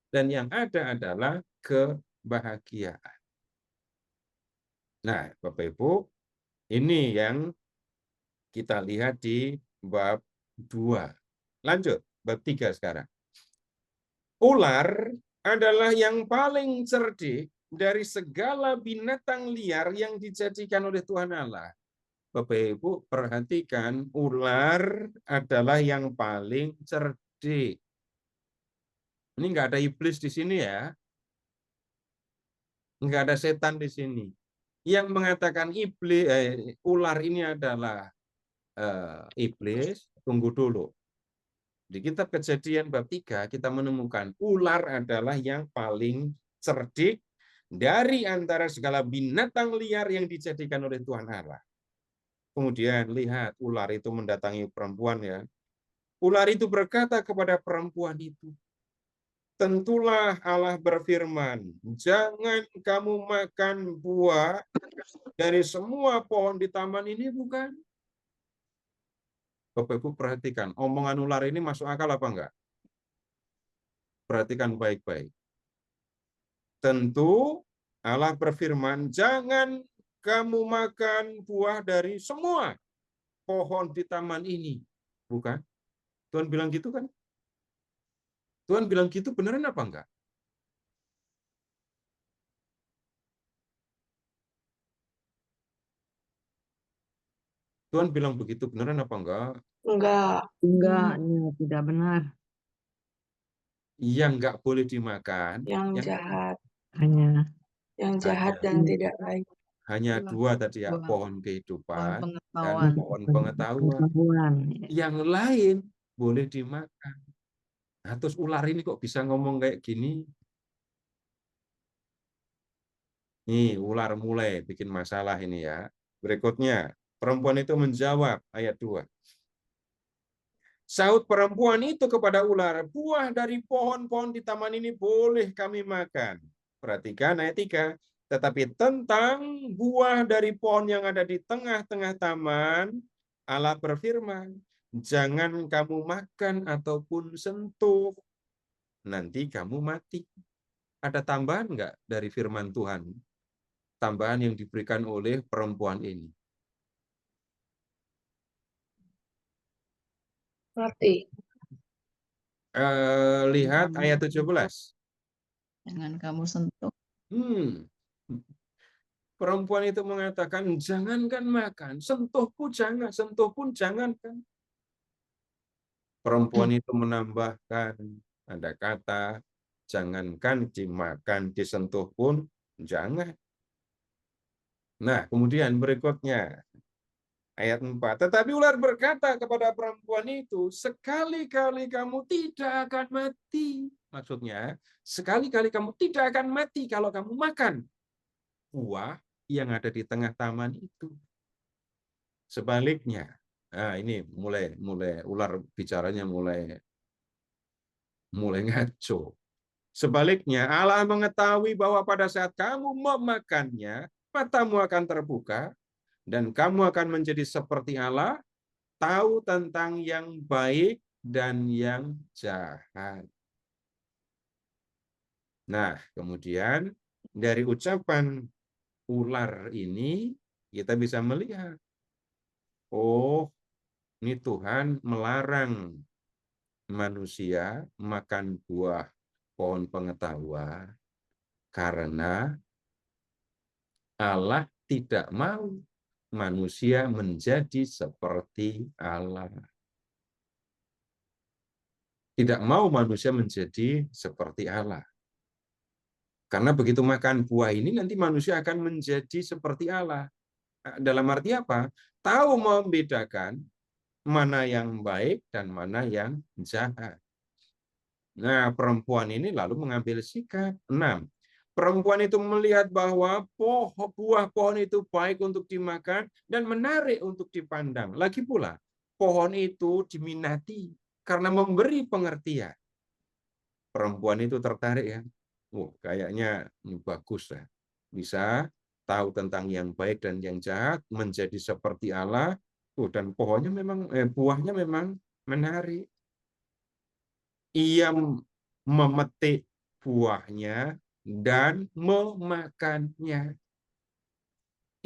dan yang ada adalah kebahagiaan. Nah, Bapak Ibu, ini yang kita lihat di bab 2. Lanjut, bab 3 sekarang. Ular adalah yang paling cerdik dari segala binatang liar yang dijadikan oleh Tuhan Allah. Bapak Ibu perhatikan, ular adalah yang paling cerdik. Ini nggak ada iblis di sini ya. Nggak ada setan di sini. Yang mengatakan ular ini adalah iblis, tunggu dulu. Di kitab Kejadian bab 3 kita menemukan ular adalah yang paling cerdik dari antara segala binatang liar yang dijadikan oleh Tuhan Allah. Kemudian lihat ular itu mendatangi perempuan ya. Ular itu berkata kepada perempuan itu, tentulah Allah berfirman, jangan kamu makan buah dari semua pohon di taman ini, bukan? Bapak Ibu perhatikan, omongan ular ini masuk akal apa enggak? Perhatikan baik-baik. Tentu Allah berfirman, jangan kamu makan buah dari semua pohon di taman ini. Bukan? Tuhan bilang gitu kan? Tuhan bilang gitu beneran apa enggak? Tuhan bilang begitu beneran apa enggak?
Enggak.
Enggak, tidak benar.
Yang enggak boleh dimakan.
Yang jahat.
Hanya
Yang jahat dan tidak baik.
Hanya dua tadi ya, pohon kehidupan dan pohon pengetahuan. Yang lain boleh dimakan. Nah, terus ular ini kok bisa ngomong kayak gini? Nih, ular mulai bikin masalah ini ya. Berikutnya, perempuan itu menjawab, ayat 2. Sahut perempuan itu kepada ular, buah dari pohon-pohon di taman ini boleh kami makan. Perhatikan ayat 3. Tetapi tentang buah dari pohon yang ada di tengah-tengah taman, Allah berfirman, jangan kamu makan ataupun sentuh, nanti kamu mati. Ada tambahan enggak dari firman Tuhan? Tambahan yang diberikan oleh perempuan ini.
Mati.
Lihat ayat 17.
Jangan kamu sentuh.
Perempuan itu mengatakan, jangankan makan, sentuh pun jangankan. Perempuan itu menambahkan, ada kata, jangankan dimakan, disentuh pun jangan. Nah, kemudian berikutnya, ayat 4. Tetapi ular berkata kepada perempuan itu, sekali-kali kamu tidak akan mati. Maksudnya, sekali-kali kamu tidak akan mati kalau kamu makan buah yang ada di tengah taman itu. Sebaliknya, nah ini mulai ular bicaranya mulai ngaco. Sebaliknya, Allah mengetahui bahwa pada saat kamu memakannya, matamu akan terbuka, dan kamu akan menjadi seperti Allah, tahu tentang yang baik dan yang jahat. Nah, kemudian dari ucapan ular ini, kita bisa melihat, oh, ini Tuhan melarang manusia makan buah pohon pengetahuan karena Allah tidak mau manusia menjadi seperti Allah. Tidak mau manusia menjadi seperti Allah. Karena begitu makan buah ini nanti manusia akan menjadi seperti Allah. Dalam arti apa? Tahu membedakan mana yang baik dan mana yang jahat. Nah, perempuan ini lalu mengambil sikap. 6. Perempuan itu melihat bahwa buah pohon itu baik untuk dimakan dan menarik untuk dipandang. Lagi pula, pohon itu diminati karena memberi pengertian. Perempuan itu tertarik ya. Kayaknya ini bagus ya. Bisa tahu tentang yang baik dan yang jahat, menjadi seperti Allah. Dan pohonnya memang buahnya memang menarik. Ia memetik buahnya dan memakannya.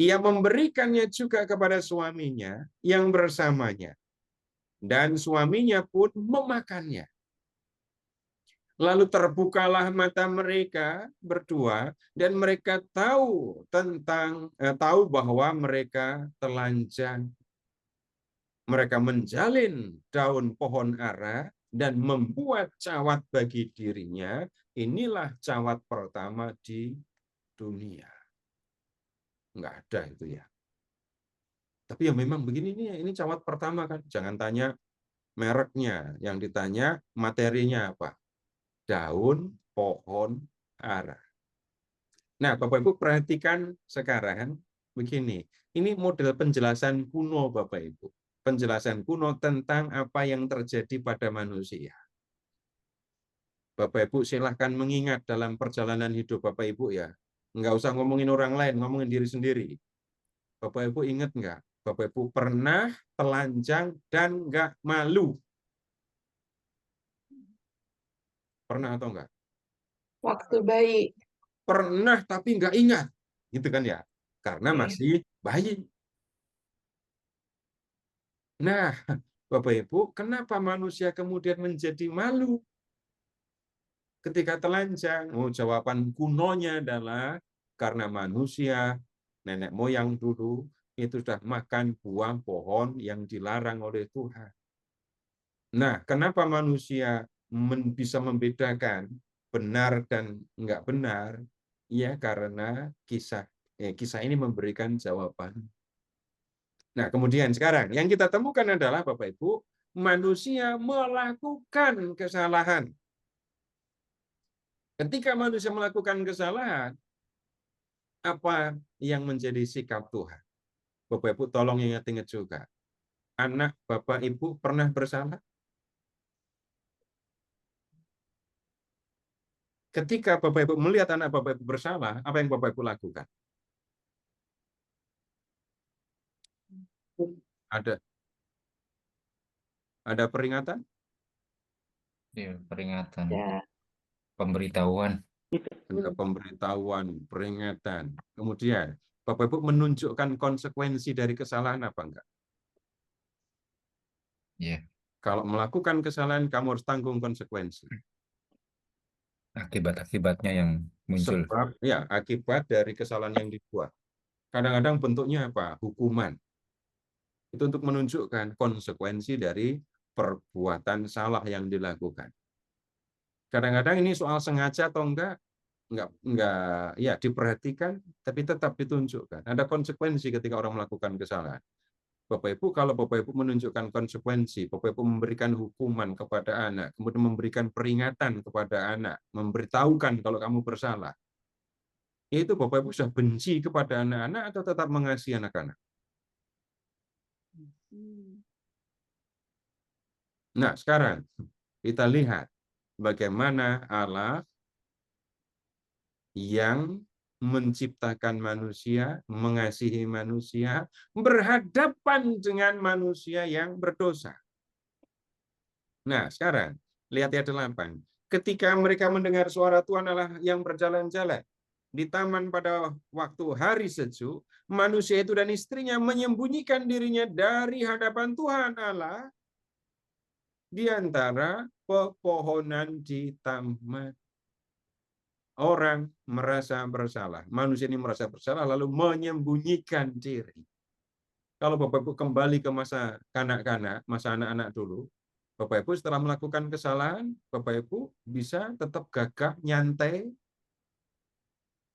Ia memberikannya juga kepada suaminya yang bersamanya. Dan suaminya pun memakannya. Lalu terbukalah mata mereka berdua dan mereka tahu bahwa mereka telanjang. Mereka menjalin daun pohon ara dan membuat cawat bagi dirinya. Inilah cawat pertama di dunia. Enggak ada itu ya. Tapi ya memang begini ini cawat pertama kan. Jangan tanya mereknya, yang ditanya materinya apa. Daun pohon ara. Nah, Bapak Ibu perhatikan sekarang begini. Ini model penjelasan kuno Bapak Ibu. Penjelasan kuno tentang apa yang terjadi pada manusia. Bapak Ibu silahkan mengingat dalam perjalanan hidup Bapak Ibu ya. Nggak usah ngomongin orang lain, ngomongin diri sendiri. Bapak Ibu ingat nggak? Bapak Ibu pernah telanjang dan nggak malu? Pernah atau enggak?
Waktu bayi.
Pernah tapi nggak ingat. Gitu kan ya? Karena
Iya.
masih bayi. Nah, Bapak Ibu, kenapa manusia kemudian menjadi malu ketika telanjang? Jawaban kunonya adalah karena manusia, nenek moyang dulu, itu sudah makan buah pohon yang dilarang oleh Tuhan. Nah, kenapa manusia bisa membedakan benar dan enggak benar? Ya, karena kisah ini memberikan jawaban. Nah, kemudian sekarang yang kita temukan adalah Bapak Ibu, manusia melakukan kesalahan. Ketika manusia melakukan kesalahan, apa yang menjadi sikap Tuhan? Bapak Ibu tolong ingat-ingat juga. Anak Bapak Ibu pernah bersalah? Ketika Bapak Ibu melihat anak Bapak Ibu bersalah, apa yang Bapak Ibu lakukan? Ada peringatan?
Ya, peringatan,
Ya.
pemberitahuan.
Ada pemberitahuan, peringatan. Kemudian, Bapak Ibu menunjukkan konsekuensi dari kesalahan apa enggak?
Ya,
Kalau melakukan kesalahan, kamu harus tanggung konsekuensi.
akibat-akibatnya yang muncul.
Sebab, ya, akibat dari kesalahan yang dibuat. Kadang-kadang bentuknya apa? Hukuman. Itu untuk menunjukkan konsekuensi dari perbuatan salah yang dilakukan. Kadang-kadang ini soal sengaja atau enggak ya diperhatikan, tapi tetap ditunjukkan. Ada konsekuensi ketika orang melakukan kesalahan. Bapak Ibu, kalau Bapak Ibu menunjukkan konsekuensi, Bapak Ibu memberikan hukuman kepada anak, kemudian memberikan peringatan kepada anak, memberitahukan kalau kamu bersalah, itu Bapak Ibu sudah benci kepada anak-anak atau tetap mengasihi anak-anak? Nah, sekarang kita lihat bagaimana Allah yang menciptakan manusia, mengasihi manusia, berhadapan dengan manusia yang berdosa. Nah, sekarang, lihat ayat 8. Ketika mereka mendengar suara Tuhan Allah yang berjalan-jalan di taman pada waktu hari sejuk, manusia itu dan istrinya menyembunyikan dirinya dari hadapan Tuhan Allah di antara pepohonan di taman. Orang merasa bersalah. Manusia ini merasa bersalah lalu menyembunyikan diri. Kalau Bapak Ibu kembali ke masa kanak-kanak, masa anak-anak dulu, Bapak Ibu setelah melakukan kesalahan, Bapak Ibu bisa tetap gagah, nyantai,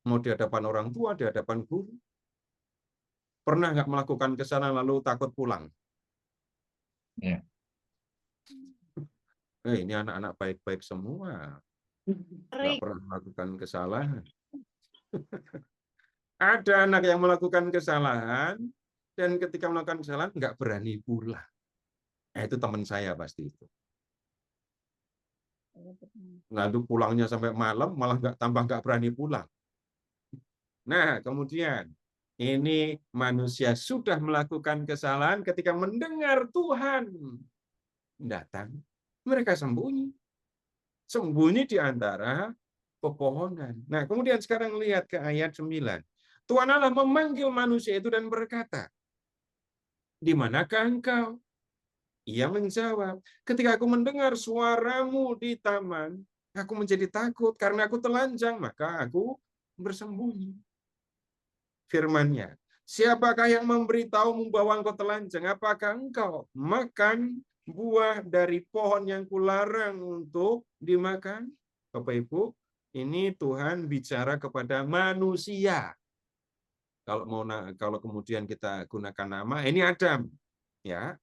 mau di hadapan orang tua, di hadapan guru. Pernah nggak melakukan kesalahan lalu takut pulang?
Ya.
Ini anak-anak baik-baik semua, nggak pernah melakukan kesalahan. Ada anak yang melakukan kesalahan, dan ketika melakukan kesalahan nggak berani pulang. Nah, itu teman saya pasti itu. Lalu pulangnya sampai malam, malah tambah nggak berani pulang. Nah, kemudian ini manusia sudah melakukan kesalahan ketika mendengar Tuhan datang, mereka sembunyi. Sembunyi di antara pepohonan. Nah, kemudian sekarang lihat ke ayat 9. Tuhan Allah memanggil manusia itu dan berkata, "Di manakah engkau?" Ia menjawab, "Ketika aku mendengar suaramu di taman, aku menjadi takut karena aku telanjang, maka aku bersembunyi." Firman-Nya, "Siapakah yang memberitahumu bahwa engkau telanjang? Apakah engkau makan buah dari pohon yang kularang untuk dimakan?" Bapak Ibu, ini Tuhan bicara kepada manusia. Kalau kemudian kita gunakan nama, ini Adam, ya.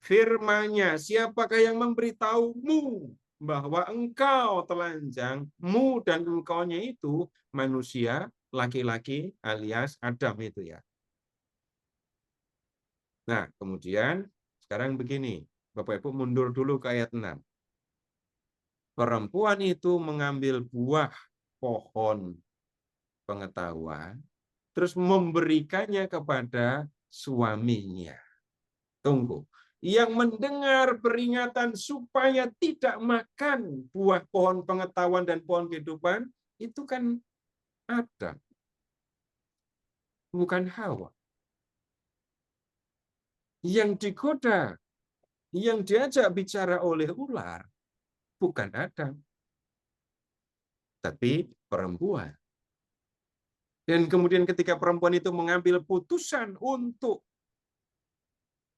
Firman-Nya, "Siapakah yang memberitahumu bahwa engkau telanjang?" Mu dan engkau-nya itu manusia, laki-laki alias Adam itu ya. Nah, kemudian sekarang begini, Bapak Ibu mundur dulu ke ayat 6. Perempuan itu mengambil buah pohon pengetahuan, terus memberikannya kepada suaminya. Tunggu. Yang mendengar peringatan supaya tidak makan buah pohon pengetahuan dan pohon kehidupan, itu kan Adam, bukan Hawa. Yang digoda, yang diajak bicara oleh ular, bukan Adam, tapi perempuan. Dan kemudian ketika perempuan itu mengambil putusan untuk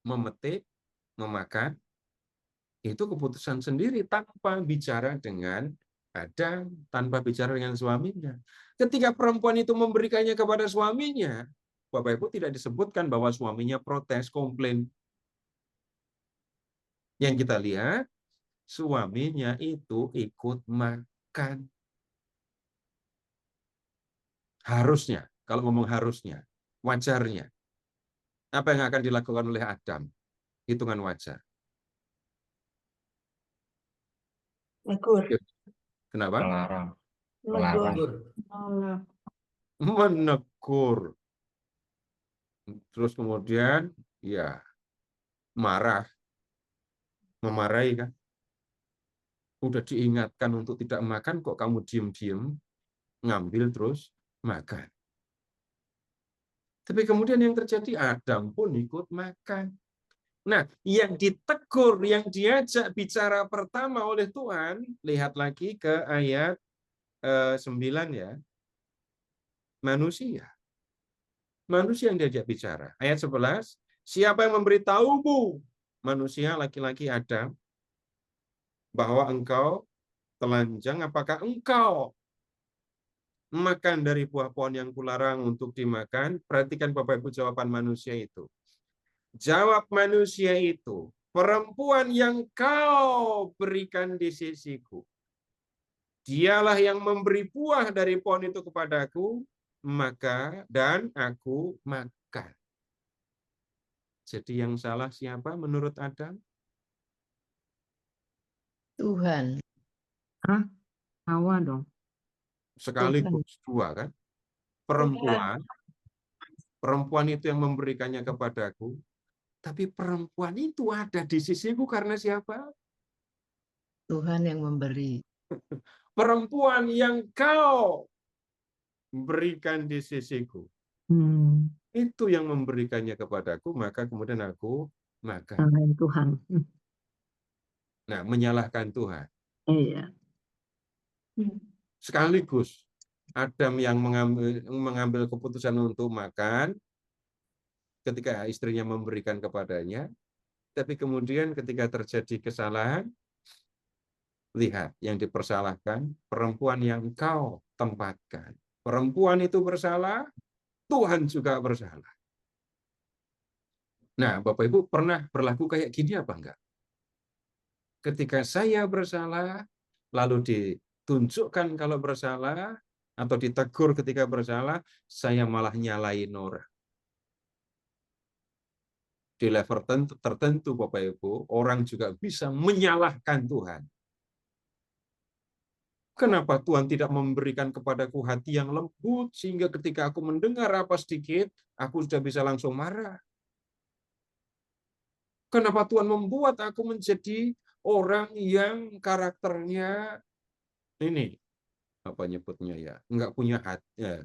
memetik, memakan, itu keputusan sendiri tanpa bicara dengan Adam, tanpa bicara dengan suaminya. Ketika perempuan itu memberikannya kepada suaminya, Bapak Ibu tidak disebutkan bahwa suaminya protes, komplain. Yang kita lihat, suaminya itu ikut makan. Harusnya, kalau ngomong harusnya, wajarnya. Apa yang akan dilakukan oleh Adam? Hitungan wajar.
Negur.
Kenapa?
Melarang.
Negur.
Menegur. Terus kemudian, ya, marah. Memarahi kan? Udah diingatkan untuk tidak makan, kok kamu diem-diem, ngambil terus makan. Tapi kemudian yang terjadi, Adam pun ikut makan. Nah, yang ditegur, yang diajak bicara pertama oleh Tuhan, lihat lagi ke ayat 9 ya. Manusia. Manusia yang diajak bicara. Ayat 11, "Siapa yang memberitahumu?" Manusia laki-laki Adam, "bahwa engkau telanjang, apakah engkau makan dari buah pohon yang kularang untuk dimakan?" Perhatikan Bapak Ibu jawaban manusia itu. Jawab manusia itu, "Perempuan yang kau berikan di sisiku, dialah yang memberi buah dari pohon itu kepadaku, maka dan aku makan." Jadi yang salah siapa menurut Adam?
Tuhan.
Hawa dong.
Sekaligus dua kan? Perempuan itu yang memberikannya kepadaku, tapi perempuan itu ada di sisiku karena siapa?
Tuhan yang memberi.
Perempuan yang kau berikan di sisiku. Itu yang memberikannya kepadaku, maka kemudian aku makan.
Salahin Tuhan.
Nah, menyalahkan Tuhan.
Iya.
Sekaligus Adam yang mengambil keputusan untuk makan ketika istrinya memberikan kepadanya, tapi kemudian ketika terjadi kesalahan, lihat yang dipersalahkan perempuan yang kau tempatkan. Perempuan itu bersalah, Tuhan juga bersalah. Nah, Bapak Ibu pernah berlaku kayak gini apa enggak? ketika saya bersalah, lalu ditunjukkan kalau bersalah, atau ditegur ketika bersalah, saya malah nyalain orang. Di level tertentu, Bapak Ibu, orang juga bisa menyalahkan Tuhan. Kenapa Tuhan tidak memberikan kepadaku hati yang lembut, sehingga ketika aku mendengar apa sedikit, aku sudah bisa langsung marah? Kenapa Tuhan membuat aku menjadi orang yang karakternya ini, apa nyebutnya ya, nggak punya hati,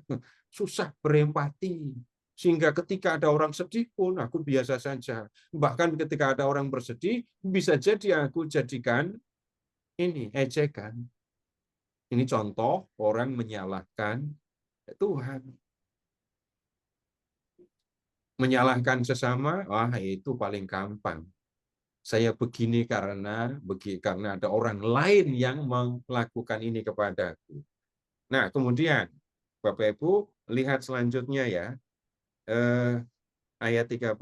susah berempati, sehingga ketika ada orang sedih pun aku biasa saja. Bahkan ketika ada orang bersedih, bisa jadi aku jadikan ini ejekan. Ini contoh orang menyalahkan Tuhan. Menyalahkan sesama, itu paling gampang. Saya begini karena ada orang lain yang melakukan ini kepadaku. Nah, kemudian Bapak Ibu lihat selanjutnya ya, ayat 13.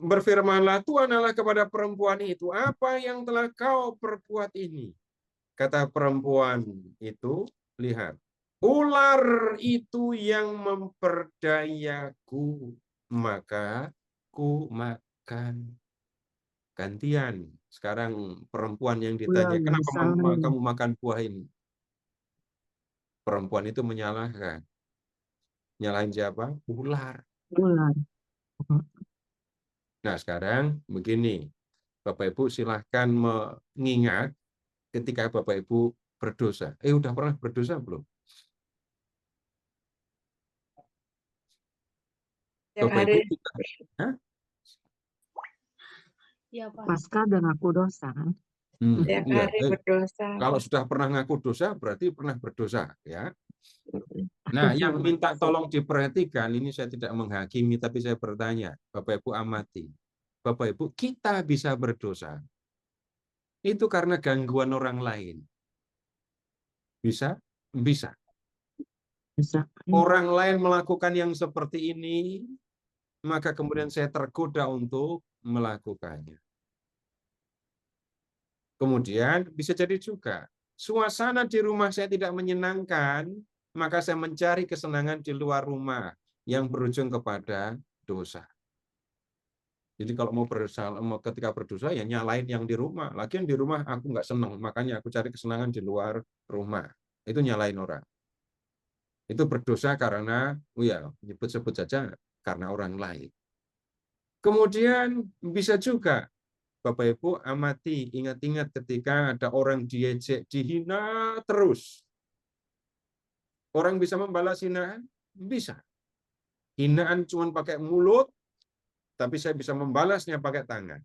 Berfirmanlah Tuhan Allah kepada perempuan itu, apa yang telah kau perbuat ini? Kata perempuan itu, lihat, ular itu yang memperdayaku, maka ku makan. Gantian, sekarang perempuan yang ditanya, kenapa kamu makan buah ini? Perempuan itu menyalahkan. Nyalahin siapa? Ular.
Ular.
Nah, sekarang begini, Bapak Ibu silahkan mengingat ketika Bapak Ibu berdosa. Udah pernah berdosa belum?
Yang
Bapak
hari
Ibu kita,
Iya, Pak.
Pasca dan aku dosa kan?
yang
iya.
hari berdosa.
Kalau sudah pernah ngaku dosa, berarti pernah berdosa, ya. Nah, yang minta tolong diperhatikan, ini saya tidak menghakimi, tapi saya bertanya, Bapak Ibu amati. Bapak Ibu, kita bisa berdosa. Itu karena gangguan orang lain. Bisa? Bisa.
Bisa.
Orang lain melakukan yang seperti ini, maka kemudian saya tergoda untuk melakukannya. Kemudian bisa jadi juga, suasana di rumah saya tidak menyenangkan, maka saya mencari kesenangan di luar rumah yang berujung kepada dosa. Jadi kalau ketika berdosa ya nyalain yang di rumah. Lagian di rumah aku nggak senang, makanya aku cari kesenangan di luar rumah. Itu nyalain orang. Itu berdosa karena, nyebut-sebut saja karena orang lain. Kemudian bisa juga Bapak Ibu amati, ingat-ingat ketika ada orang diejek, dihina terus. Orang bisa membalas hinaan? Bisa. Hinaan cuma pakai mulut, tapi saya bisa membalasnya pakai tangan.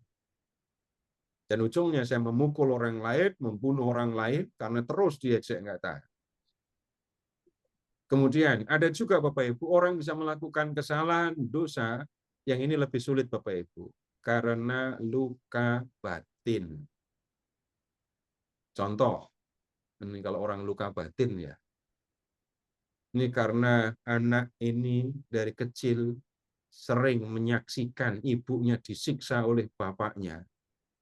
Dan ujungnya saya memukul orang lain, membunuh orang lain, karena terus diejek nggak tahan. Kemudian ada juga Bapak Ibu, orang bisa melakukan kesalahan, dosa, yang ini lebih sulit Bapak Ibu. Karena luka batin. Contoh, ini kalau orang luka batin ya, ini karena anak ini dari kecil sering menyaksikan ibunya disiksa oleh bapaknya,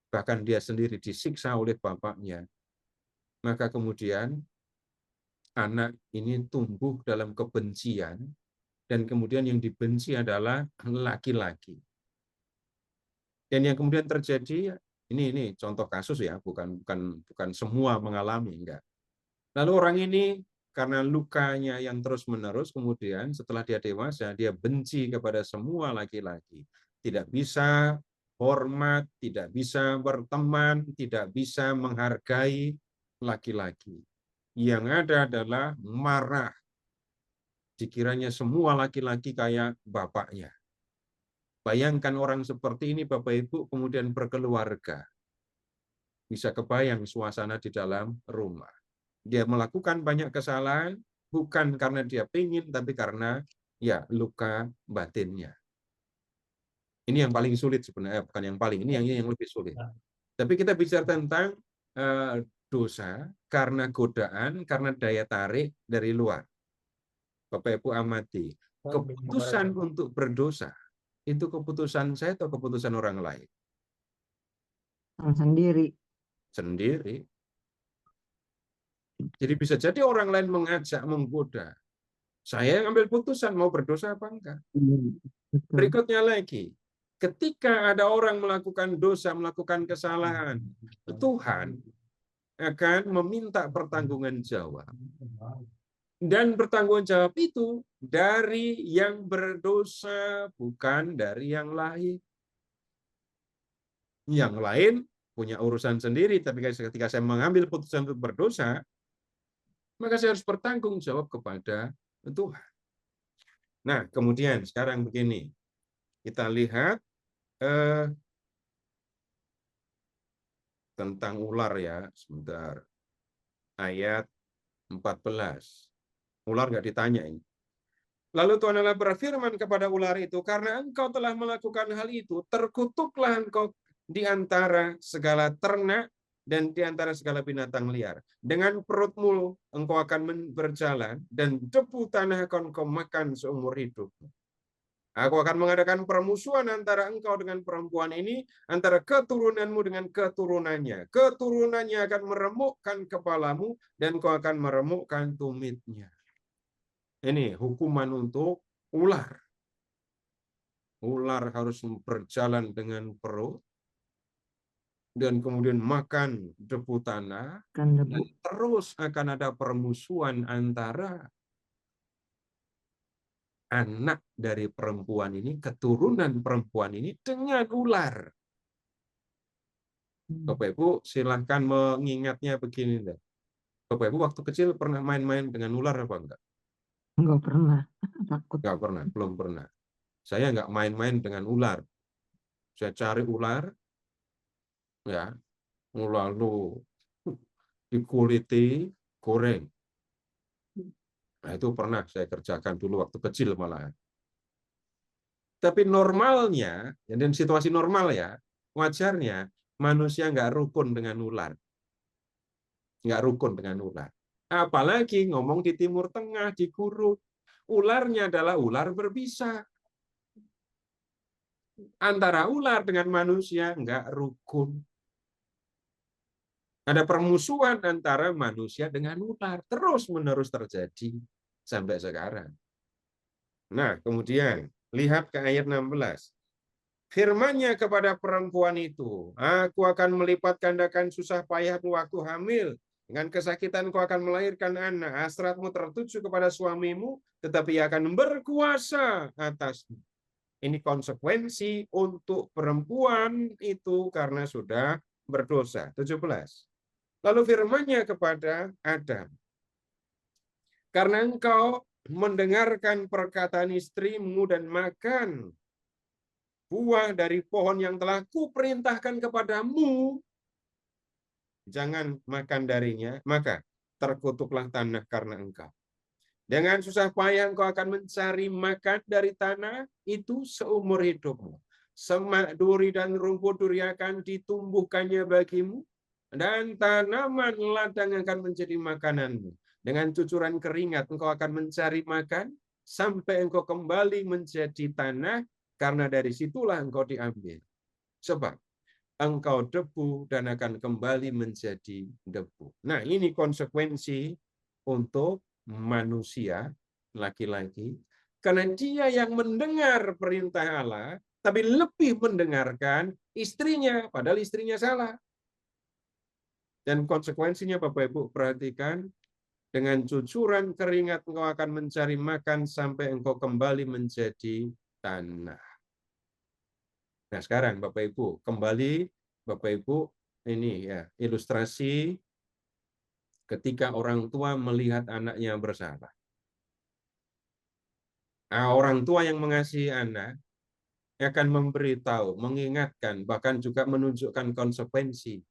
bahkan dia sendiri disiksa oleh bapaknya, maka kemudian anak ini tumbuh dalam kebencian, dan kemudian yang dibenci adalah laki-laki. Dan yang kemudian terjadi, ini contoh kasus ya, bukan semua mengalami, enggak. Lalu orang ini karena lukanya yang terus-menerus, kemudian setelah dia dewasa, dia benci kepada semua laki-laki. Tidak bisa hormat, tidak bisa berteman, tidak bisa menghargai laki-laki. Yang ada adalah marah. Dikiranya semua laki-laki kayak bapaknya. Bayangkan orang seperti ini, Bapak Ibu, kemudian berkeluarga. Bisa kebayang suasana di dalam rumah. Dia melakukan banyak kesalahan, bukan karena dia pingin, tapi karena luka batinnya. Ini yang paling sulit sebenarnya, bukan yang paling, ini yang lebih sulit. Tapi kita bicara tentang dosa karena godaan, karena daya tarik dari luar. Bapak Ibu amati, keputusan untuk berdosa, itu keputusan saya atau keputusan orang lain?
sendiri.
sendiri. Jadi bisa jadi orang lain mengajak, menggoda. Saya yang ambil putusan mau berdosa apa enggak.
Betul.
Berikutnya lagi, ketika ada orang melakukan dosa, melakukan kesalahan, Tuhan akan meminta pertanggungan jawab. Dan pertanggungan jawab itu dari yang berdosa, bukan dari yang lain. Yang lain punya urusan sendiri, tapi ketika saya mengambil putusan untuk berdosa, maka saya harus bertanggung jawab kepada Tuhan. Nah, kemudian sekarang begini, kita lihat tentang ular ya, sebentar. Ayat 14. Ular nggak ditanya ini. Lalu Tuhan Allah berfirman kepada ular itu, karena engkau telah melakukan hal itu, terkutuklah engkau di antara segala ternak dan di antara segala binatang liar. Dengan perutmu engkau akan berjalan, dan debu tanah akan kau makan seumur hidupmu. Aku akan mengadakan permusuhan antara engkau dengan perempuan ini, antara keturunanmu dengan keturunannya. Keturunannya akan meremukkan kepalamu, dan kau akan meremukkan tumitnya. Ini hukuman untuk ular. Ular harus berjalan dengan perut, dan kemudian makan debu tanah,
Kan
dan
debu.
terus akan ada permusuhan antara anak dari perempuan ini, keturunan perempuan ini dengan ular. Bapak Ibu silahkan mengingatnya begini. Bapak Ibu waktu kecil pernah main-main dengan ular apa enggak?
Enggak pernah. Takut.
Enggak pernah, belum pernah. Saya enggak main-main dengan ular. Saya cari ular, ya, lalu dikuliti, goreng. Nah, itu pernah saya kerjakan dulu waktu kecil malah. Tapi normalnya, dan situasi normal ya, wajarnya manusia nggak rukun dengan ular. Nggak rukun dengan ular. Apalagi ngomong di Timur Tengah, di Gurun. Ularnya adalah ular berbisa. Antara ular dengan manusia nggak rukun. Ada permusuhan antara manusia dengan ular. Terus-menerus terjadi sampai sekarang. Nah, kemudian lihat ke ayat 16. Firman-Nya kepada perempuan itu, aku akan melipat gandakan susah payahmu waktu hamil. Dengan kesakitan kau akan melahirkan anak. Hasratmu tertuju kepada suamimu, tetapi ia akan berkuasa atasmu. Ini konsekuensi untuk perempuan itu karena sudah berdosa. 17. Lalu firman-Nya kepada Adam, karena engkau mendengarkan perkataan istrimu dan makan buah dari pohon yang telah kuperintahkan kepadamu, jangan makan darinya, maka terkutuklah tanah karena engkau. Dengan susah payah engkau akan mencari makan dari tanah itu seumur hidupmu. Semak duri dan rumput duri akan ditumbuhkannya bagimu, dan tanaman ladang akan menjadi makananmu. Dengan cucuran keringat engkau akan mencari makan, sampai engkau kembali menjadi tanah, karena dari situlah engkau diambil. Sebab engkau debu dan akan kembali menjadi debu. Nah, ini konsekuensi untuk manusia laki-laki, karena dia yang mendengar perintah Allah, tapi lebih mendengarkan istrinya, padahal istrinya salah. Dan konsekuensinya Bapak Ibu perhatikan, dengan cucuran keringat engkau akan mencari makan sampai engkau kembali menjadi tanah. Nah, sekarang Bapak Ibu, kembali Bapak Ibu, ini ya ilustrasi ketika orang tua melihat anaknya bersalah. Nah, orang tua yang mengasihi anak akan memberitahu, mengingatkan, bahkan juga menunjukkan konsekuensi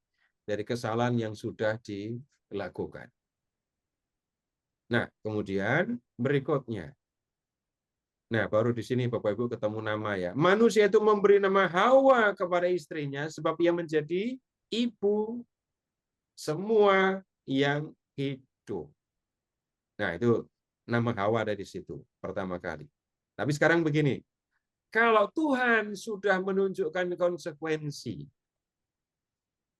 dari kesalahan yang sudah dilakukan. Nah, kemudian berikutnya. Nah, baru di sini Bapak Ibu ketemu nama ya. Manusia itu memberi nama Hawa kepada istrinya sebab ia menjadi ibu semua yang hidup. Nah, itu nama Hawa ada di situ pertama kali. Tapi sekarang begini. Kalau Tuhan sudah menunjukkan konsekuensi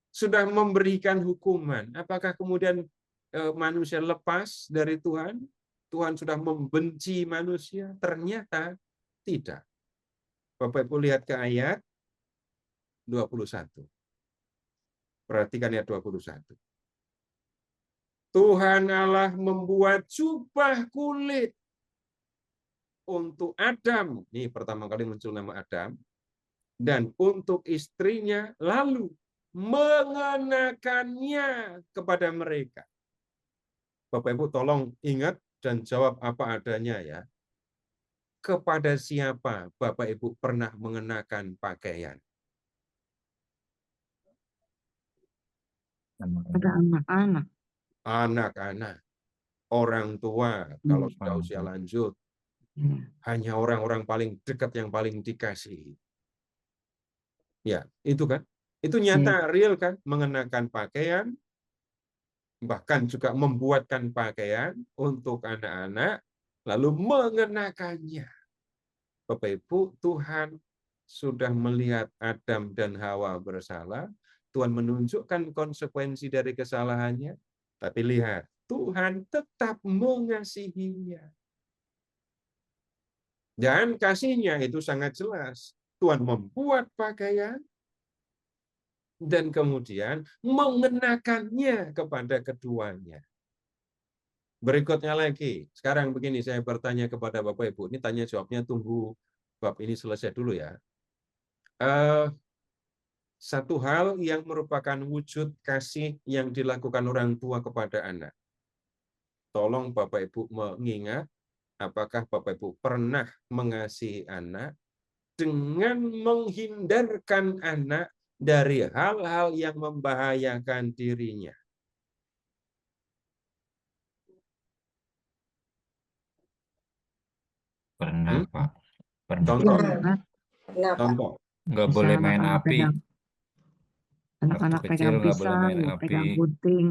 sudah memberikan hukuman. Apakah kemudian manusia lepas dari Tuhan? Tuhan sudah membenci manusia? Ternyata tidak. Bapak Ibu lihat ke ayat 21. Perhatikan ayat 21. Tuhan Allah membuat jubah kulit untuk Adam. Ini pertama kali muncul nama Adam. Dan untuk istrinya, lalu mengenakannya kepada mereka. Bapak Ibu tolong ingat dan jawab apa adanya ya. Kepada siapa Bapak Ibu pernah mengenakan pakaian?
Ada anak-anak.
Anak-anak, orang tua, kalau sudah
orang
usia
tua.
lanjut,
Ya.
hanya orang-orang paling dekat yang paling dikasihi. Ya, itu kan? Itu nyata, real kan? Mengenakan pakaian, bahkan juga membuatkan pakaian untuk anak-anak, lalu mengenakannya. Bapak Ibu, Tuhan sudah melihat Adam dan Hawa bersalah, Tuhan menunjukkan konsekuensi dari kesalahannya, tapi lihat, Tuhan tetap mengasihinya. Dan kasihnya itu sangat jelas. Tuhan membuat pakaian, dan kemudian mengenakannya kepada keduanya. Berikutnya lagi, sekarang begini, saya bertanya kepada Bapak Ibu, ini tanya jawabnya tunggu bab ini selesai dulu ya. Satu hal yang merupakan wujud kasih yang dilakukan orang tua kepada anak. Tolong Bapak Ibu mengingat, apakah Bapak Ibu pernah mengasihi anak dengan menghindarkan anak dari hal-hal yang membahayakan dirinya.
Pernah, Pak. Pernah.
Contoh,
Pernah, Pak.
contoh.
Nggak
Bisa
boleh main
anak-anak
api.
anak-anak
Waktu
pegang
kecil nggak boleh
pisau,
main api.
pegang gunting.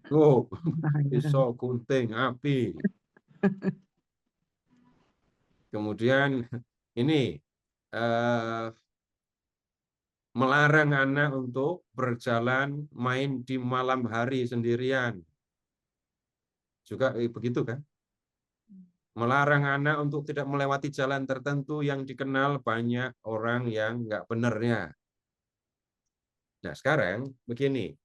Oh,
Bahaya kan.
pisau, gunting, api. Kemudian ini melarang anak untuk berjalan main di malam hari sendirian. Juga begitu kan? Melarang anak untuk tidak melewati jalan tertentu yang dikenal banyak orang yang nggak benarnya. Nah, sekarang begini.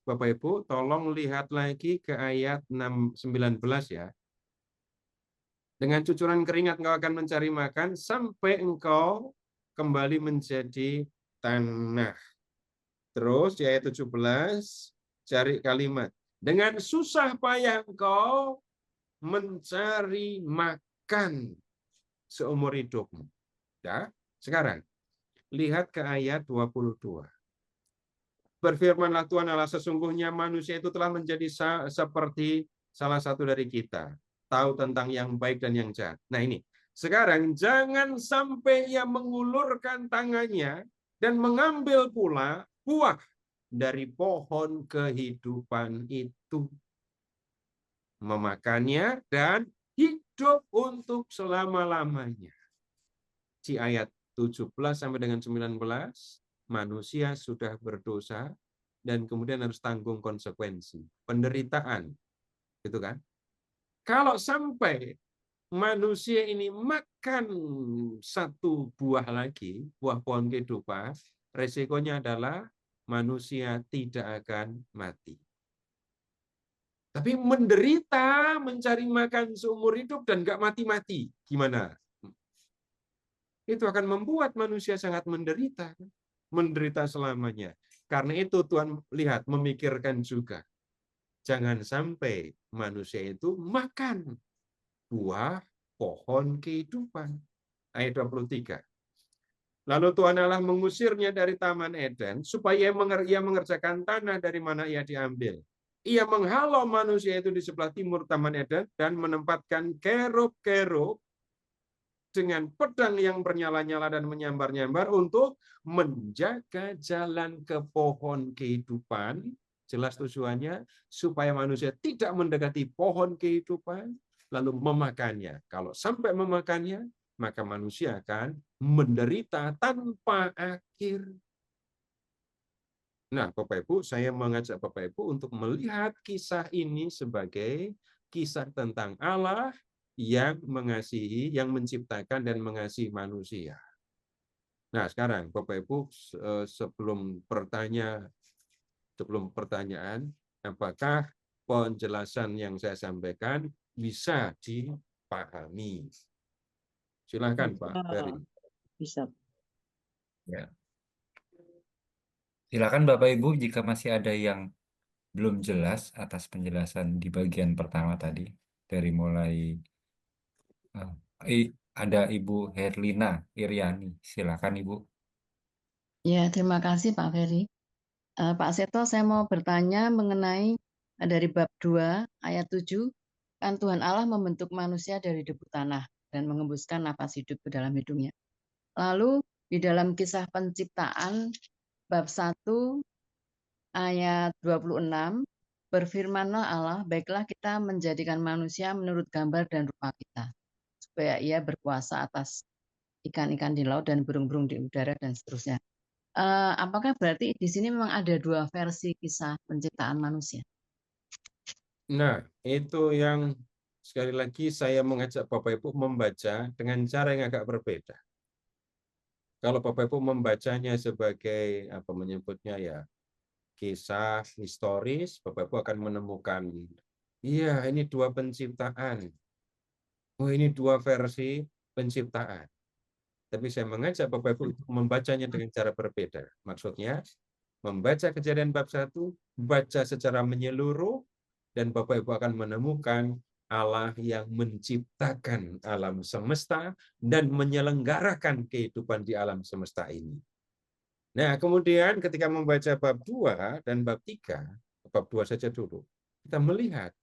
Bapak Ibu, tolong lihat lagi ke ayat 19 ya. Dengan cucuran keringat engkau akan mencari makan sampai engkau kembali menjadi tanah. Terus di ayat 17, cari kalimat. Dengan susah payah engkau mencari makan seumur hidupmu. Ya, sekarang lihat ke ayat 22. Berfirmanlah Tuhan Allah, sesungguhnya manusia itu telah menjadi seperti salah satu dari kita. Tahu tentang yang baik dan yang jahat. Nah ini, sekarang jangan sampai ia mengulurkan tangannya dan mengambil pula buah dari pohon kehidupan itu. Memakannya dan hidup untuk selama-lamanya. Di ayat 17 sampai dengan 19, manusia sudah berdosa dan kemudian harus tanggung konsekuensi. Penderitaan. Gitu kan? Kalau sampai manusia ini makan satu buah lagi, buah pohon kehidupan, resikonya adalah manusia tidak akan mati. Tapi menderita, mencari makan seumur hidup dan nggak mati-mati. Gimana? Itu akan membuat manusia sangat menderita. Menderita selamanya. Karena itu Tuhan lihat, memikirkan juga. Jangan sampai manusia itu makan buah pohon kehidupan. Ayat 23. Lalu Tuhan Allah mengusirnya dari Taman Eden supaya ia mengerjakan tanah dari mana ia diambil. Ia menghalau manusia itu di sebelah timur Taman Eden dan menempatkan kerub-kerub dengan pedang yang bernyala-nyala dan menyambar-nyambar untuk menjaga jalan ke pohon kehidupan. Jelas tujuannya supaya manusia tidak mendekati pohon kehidupan lalu memakannya. Kalau sampai memakannya, maka manusia akan menderita tanpa akhir. Nah, Bapak Ibu, saya mengajak Bapak Ibu untuk melihat kisah ini sebagai kisah tentang Allah yang mengasihi, yang menciptakan dan mengasihi manusia. Nah, sekarang Bapak Ibu, sebelum pertanyaan, apakah penjelasan yang saya sampaikan bisa dipahami? Silakan Pak Ferry.
Bisa.
Ya. Silakan Bapak Ibu jika masih ada yang belum jelas atas penjelasan di bagian pertama tadi, dari mulai ada Ibu Herlina Iriani. Silakan Ibu.
Ya, terima kasih Pak Ferry. Pak Seto, saya mau bertanya mengenai dari bab 2 ayat 7, kan Tuhan Allah membentuk manusia dari debu tanah dan mengembuskan napas hidup ke dalam hidungnya. Lalu di dalam kisah penciptaan bab 1 ayat 26, berfirmanlah Allah, baiklah kita menjadikan manusia menurut gambar dan rupa kita, supaya ia berkuasa atas ikan-ikan di laut dan burung-burung di udara dan seterusnya. Apakah berarti di sini memang ada dua versi kisah penciptaan manusia?
Nah, itu yang sekali lagi saya mengajak Bapak Ibu membaca dengan cara yang agak berbeda. Kalau Bapak Ibu membacanya sebagai apa menyebutnya ya kisah historis, Bapak Ibu akan menemukan, iya ini dua penciptaan. Oh ini dua versi penciptaan. Tapi saya mengajak Bapak Ibu untuk membacanya dengan cara berbeda. Maksudnya, membaca Kejadian bab 1, baca secara menyeluruh, dan Bapak Ibu akan menemukan Allah yang menciptakan alam semesta dan menyelenggarakan kehidupan di alam semesta ini. Nah, kemudian ketika membaca bab 2 dan bab 3, bab 2 saja dulu, kita melihat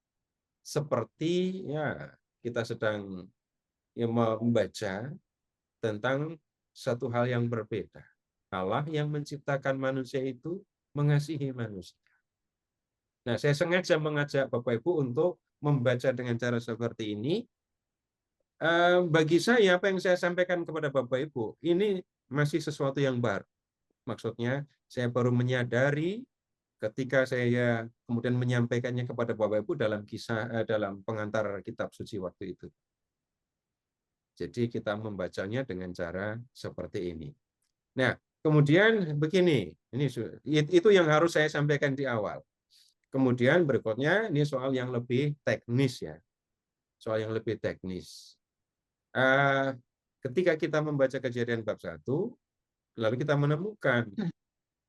seperti ya kita sedang membaca tentang satu hal yang berbeda. Allah yang menciptakan manusia itu mengasihi manusia. Nah, saya sengaja mengajak Bapak Ibu untuk membaca dengan cara seperti ini. Bagi saya, apa yang saya sampaikan kepada Bapak Ibu, ini masih sesuatu yang baru. Maksudnya, saya baru menyadari ketika saya kemudian menyampaikannya kepada Bapak Ibu dalam dalam pengantar kitab suci waktu itu. Jadi kita membacanya dengan cara seperti ini. Nah, kemudian begini, itu yang harus saya sampaikan di awal. Kemudian berikutnya ini soal yang lebih teknis ya, soal yang lebih teknis. Ketika kita membaca Kejadian bab 1, lalu kita menemukan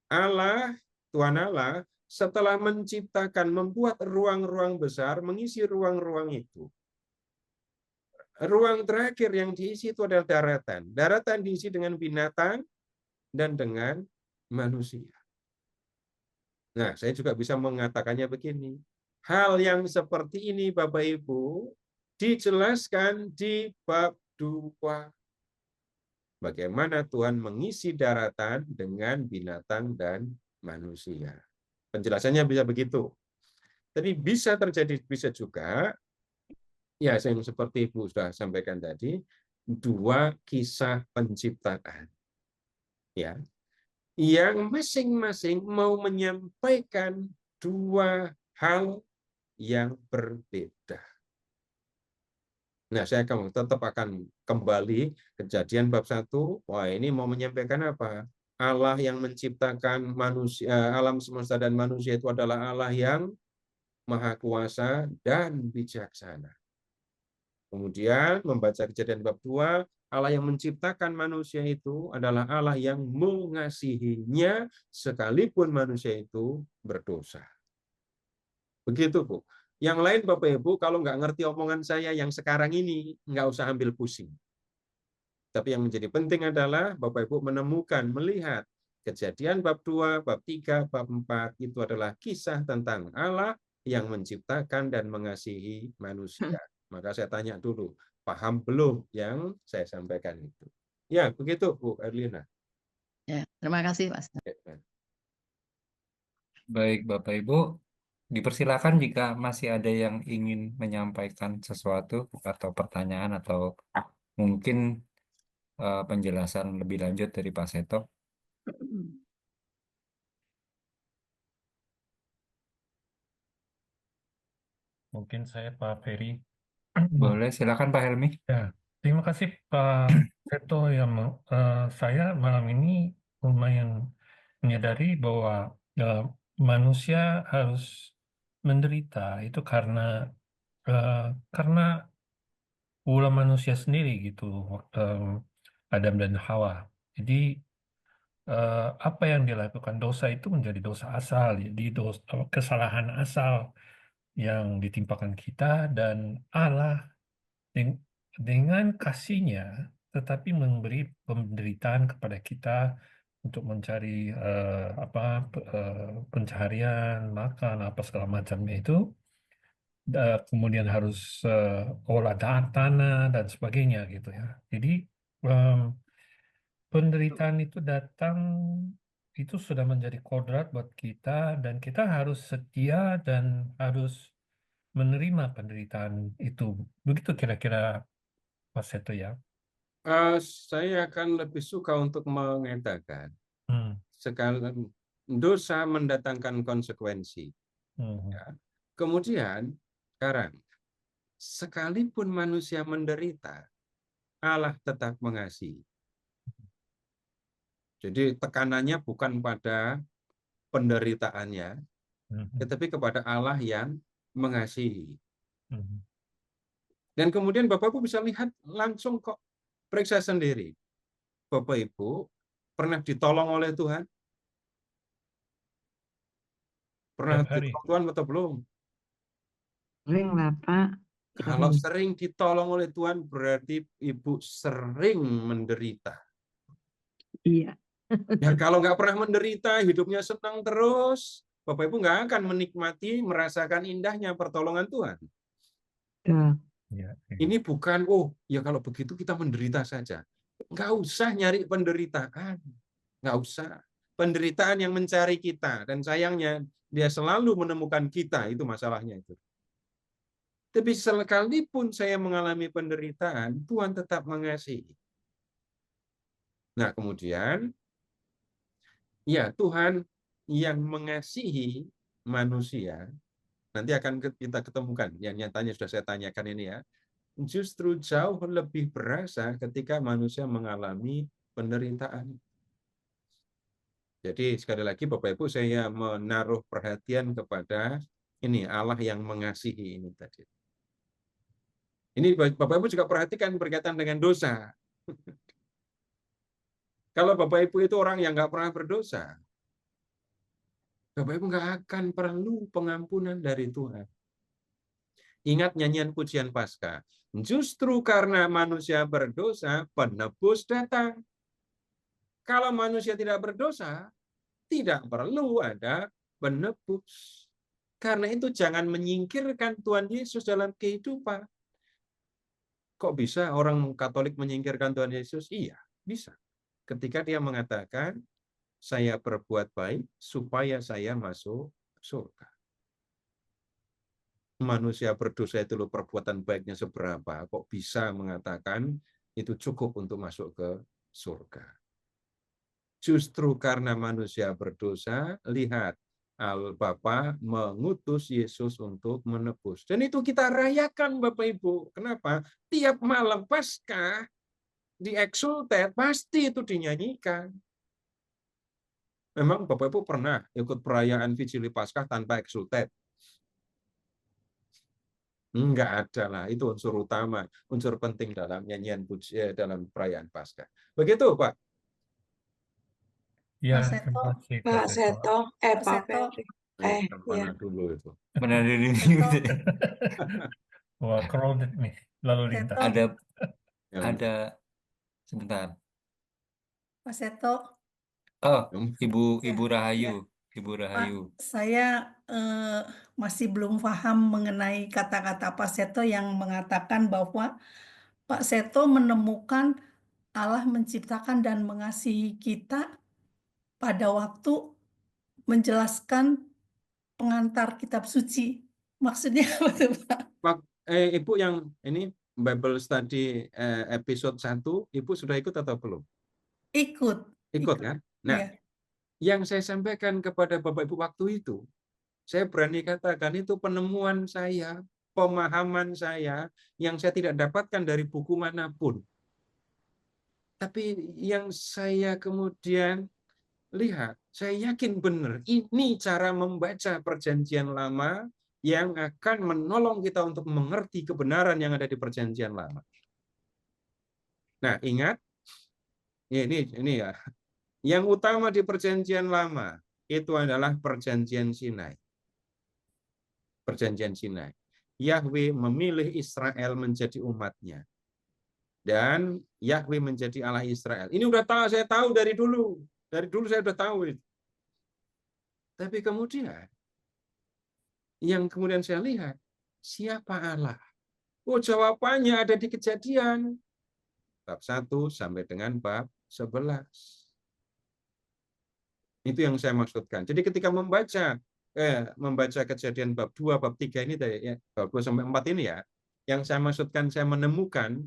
Allah, Tuhan Allah, setelah menciptakan, membuat ruang-ruang besar, mengisi ruang-ruang itu. Ruang terakhir yang diisi itu adalah daratan. Daratan diisi dengan binatang dan dengan manusia. Nah, saya juga bisa mengatakannya begini. Hal yang seperti ini, Bapak Ibu, dijelaskan di bab 2. Bagaimana Tuhan mengisi daratan dengan binatang dan manusia. Penjelasannya bisa begitu. Tapi bisa terjadi, bisa juga, ya yang seperti Ibu sudah sampaikan tadi, dua kisah penciptaan. Ya, yang masing-masing mau menyampaikan dua hal yang berbeda. Nah, saya tetap akan kembali Kejadian bab 1. Wah, ini mau menyampaikan apa? Allah yang menciptakan manusia, alam semesta dan manusia itu adalah Allah yang Maha Kuasa dan bijaksana. Kemudian membaca Kejadian bab 2, Allah yang menciptakan manusia itu adalah Allah yang mengasihinya sekalipun manusia itu berdosa. Begitu, Bu. Yang lain, Bapak Ibu, kalau nggak ngerti omongan saya yang sekarang ini, nggak usah ambil pusing. Tapi yang menjadi penting adalah Bapak Ibu menemukan, melihat Kejadian bab 2, bab 3, bab 4, itu adalah kisah tentang Allah yang menciptakan dan mengasihi manusia. Maka saya tanya dulu, paham belum yang saya sampaikan itu? Ya, begitu Bu Erlina.
Ya, terima kasih Pak.
Baik Bapak Ibu, dipersilakan jika masih ada yang ingin menyampaikan sesuatu atau pertanyaan atau mungkin penjelasan lebih lanjut dari Pak Seto.
Mungkin saya Pak Ferry.
Boleh, silakan Pak Helmi.
Ya, terima kasih Pak Seto yang saya malam ini lumayan menyadari bahwa manusia harus menderita itu karena ulah manusia sendiri gitu, Adam dan Hawa. Jadi apa yang dilakukan dosa itu menjadi dosa asal, jadi kesalahan asal yang ditimpakan kita, dan Allah dengan kasihnya tetapi memberi penderitaan kepada kita untuk mencari pencaharian, makan, apa segala macamnya itu, kemudian harus olah tanah dan sebagainya gitu ya. Jadi penderitaan itu datang, itu sudah menjadi kodrat buat kita, dan kita harus setia dan harus menerima penderitaan itu. Begitu kira-kira Pak Seto ya.
Saya akan lebih suka untuk mengatakan
Hmm.
sekali dosa mendatangkan konsekuensi.
Hmm.
Ya. Kemudian sekarang sekalipun manusia menderita, Allah tetap mengasihi. Jadi tekanannya bukan pada penderitaannya,
Hmm.
tetapi kepada Allah yang mengasihi.
Hmm.
Dan kemudian Bapak Ibu bisa lihat langsung kok, periksa sendiri. Bapak Ibu pernah ditolong oleh Tuhan? Pernah
Tiap hari.
ditolong Tuhan atau belum?
Sering lah, Pak.
Kalau
Sering.
sering ditolong oleh Tuhan, berarti Ibu sering menderita.
Iya.
Ya kalau nggak pernah menderita, hidupnya senang terus, Bapak Ibu nggak akan menikmati, merasakan indahnya pertolongan Tuhan.
Tuh.
Ya, ya.
Ini bukan, oh ya kalau begitu kita menderita saja. Nggak usah nyari penderitaan. Nggak usah. Penderitaan yang mencari kita. Dan sayangnya, dia selalu menemukan kita, itu masalahnya itu. Tapi sekalipun saya mengalami penderitaan, Tuhan tetap mengasihi. Nah kemudian, ya Tuhan yang mengasihi manusia, nanti akan kita ketemukan, yang nyatanya sudah saya tanyakan ini ya, justru jauh lebih berasa ketika manusia mengalami penderitaan. Jadi sekali lagi Bapak Ibu, saya menaruh perhatian kepada ini Allah yang mengasihi ini tadi. Ini Bapak Ibu juga perhatikan berkaitan dengan dosa. Kalau Bapak Ibu itu orang yang nggak pernah berdosa, Bapak Ibu nggak akan perlu pengampunan dari Tuhan. Ingat nyanyian pujian Paskah. Justru karena manusia berdosa, penebus datang. Kalau manusia tidak berdosa, tidak perlu ada penebus. Karena itu jangan menyingkirkan Tuhan Yesus dalam kehidupan. Kok bisa orang Katolik menyingkirkan Tuhan Yesus? Iya, bisa. Ketika dia mengatakan, saya berbuat baik supaya saya masuk surga. Manusia berdosa itu loh, perbuatan baiknya seberapa, kok bisa mengatakan itu cukup untuk masuk ke surga. Justru karena manusia berdosa, lihat, Bapa mengutus Yesus untuk menebus. Dan itu kita rayakan Bapak Ibu. Kenapa? Tiap malam Paskah di Exultet pasti itu dinyanyikan. Memang Bapak Ibu pernah ikut perayaan Vigili Paskah tanpa Exultet? Enggak ada lah, itu unsur utama, unsur penting dalam nyanyian puji dalam perayaan Paskah. Begitu, Pak.
Ya,
Pak
terima
Seto,
kasih
Pak
Pak Seto.
Seto,
Pak
Pak
Seto,
Ferry.
Mana
Ya.
dulu itu?
Benar ini.
Seto,
Wah, crowded nih, lalu lintas.
Seto,
Ada sebentar.
Pak Seto,
Oh,
ya,
Ibu
ya.
Rahayu. Ibu
Pak,
Rahayu.
saya masih belum paham mengenai kata-kata Pak Seto yang mengatakan bahwa Pak Seto menemukan Allah menciptakan dan mengasihi kita pada waktu menjelaskan pengantar kitab suci. Maksudnya apa tuh, Pak?
Ibu yang ini Bible Study episode 1, Ibu sudah ikut atau belum?
Ikut.
Ikut kan? Nah,
Ya.
yang saya sampaikan kepada Bapak Ibu waktu itu, saya berani katakan itu penemuan saya. pemahaman saya yang saya tidak dapatkan dari buku manapun. Tapi yang saya kemudian lihat, saya yakin benar, ini cara membaca Perjanjian Lama yang akan menolong kita untuk mengerti kebenaran yang ada di Perjanjian Lama. Nah, ingat, ini ya, yang utama di Perjanjian Lama itu adalah Perjanjian Sinai. Perjanjian Sinai. Yahweh memilih Israel menjadi umatnya. Dan Yahweh menjadi Allah Israel. Ini udah tahu, saya tahu dari dulu. Dari dulu saya udah tahu itu. Tapi kemudian, yang kemudian saya lihat, siapa Allah? Oh, jawabannya ada di Kejadian. Bab 1 sampai dengan bab 11. Itu yang saya maksudkan. Jadi ketika membaca Kejadian bab 2, bab 3 ini tadi, ya, bab 2 sampai 4 ini ya, yang saya maksudkan, saya menemukan,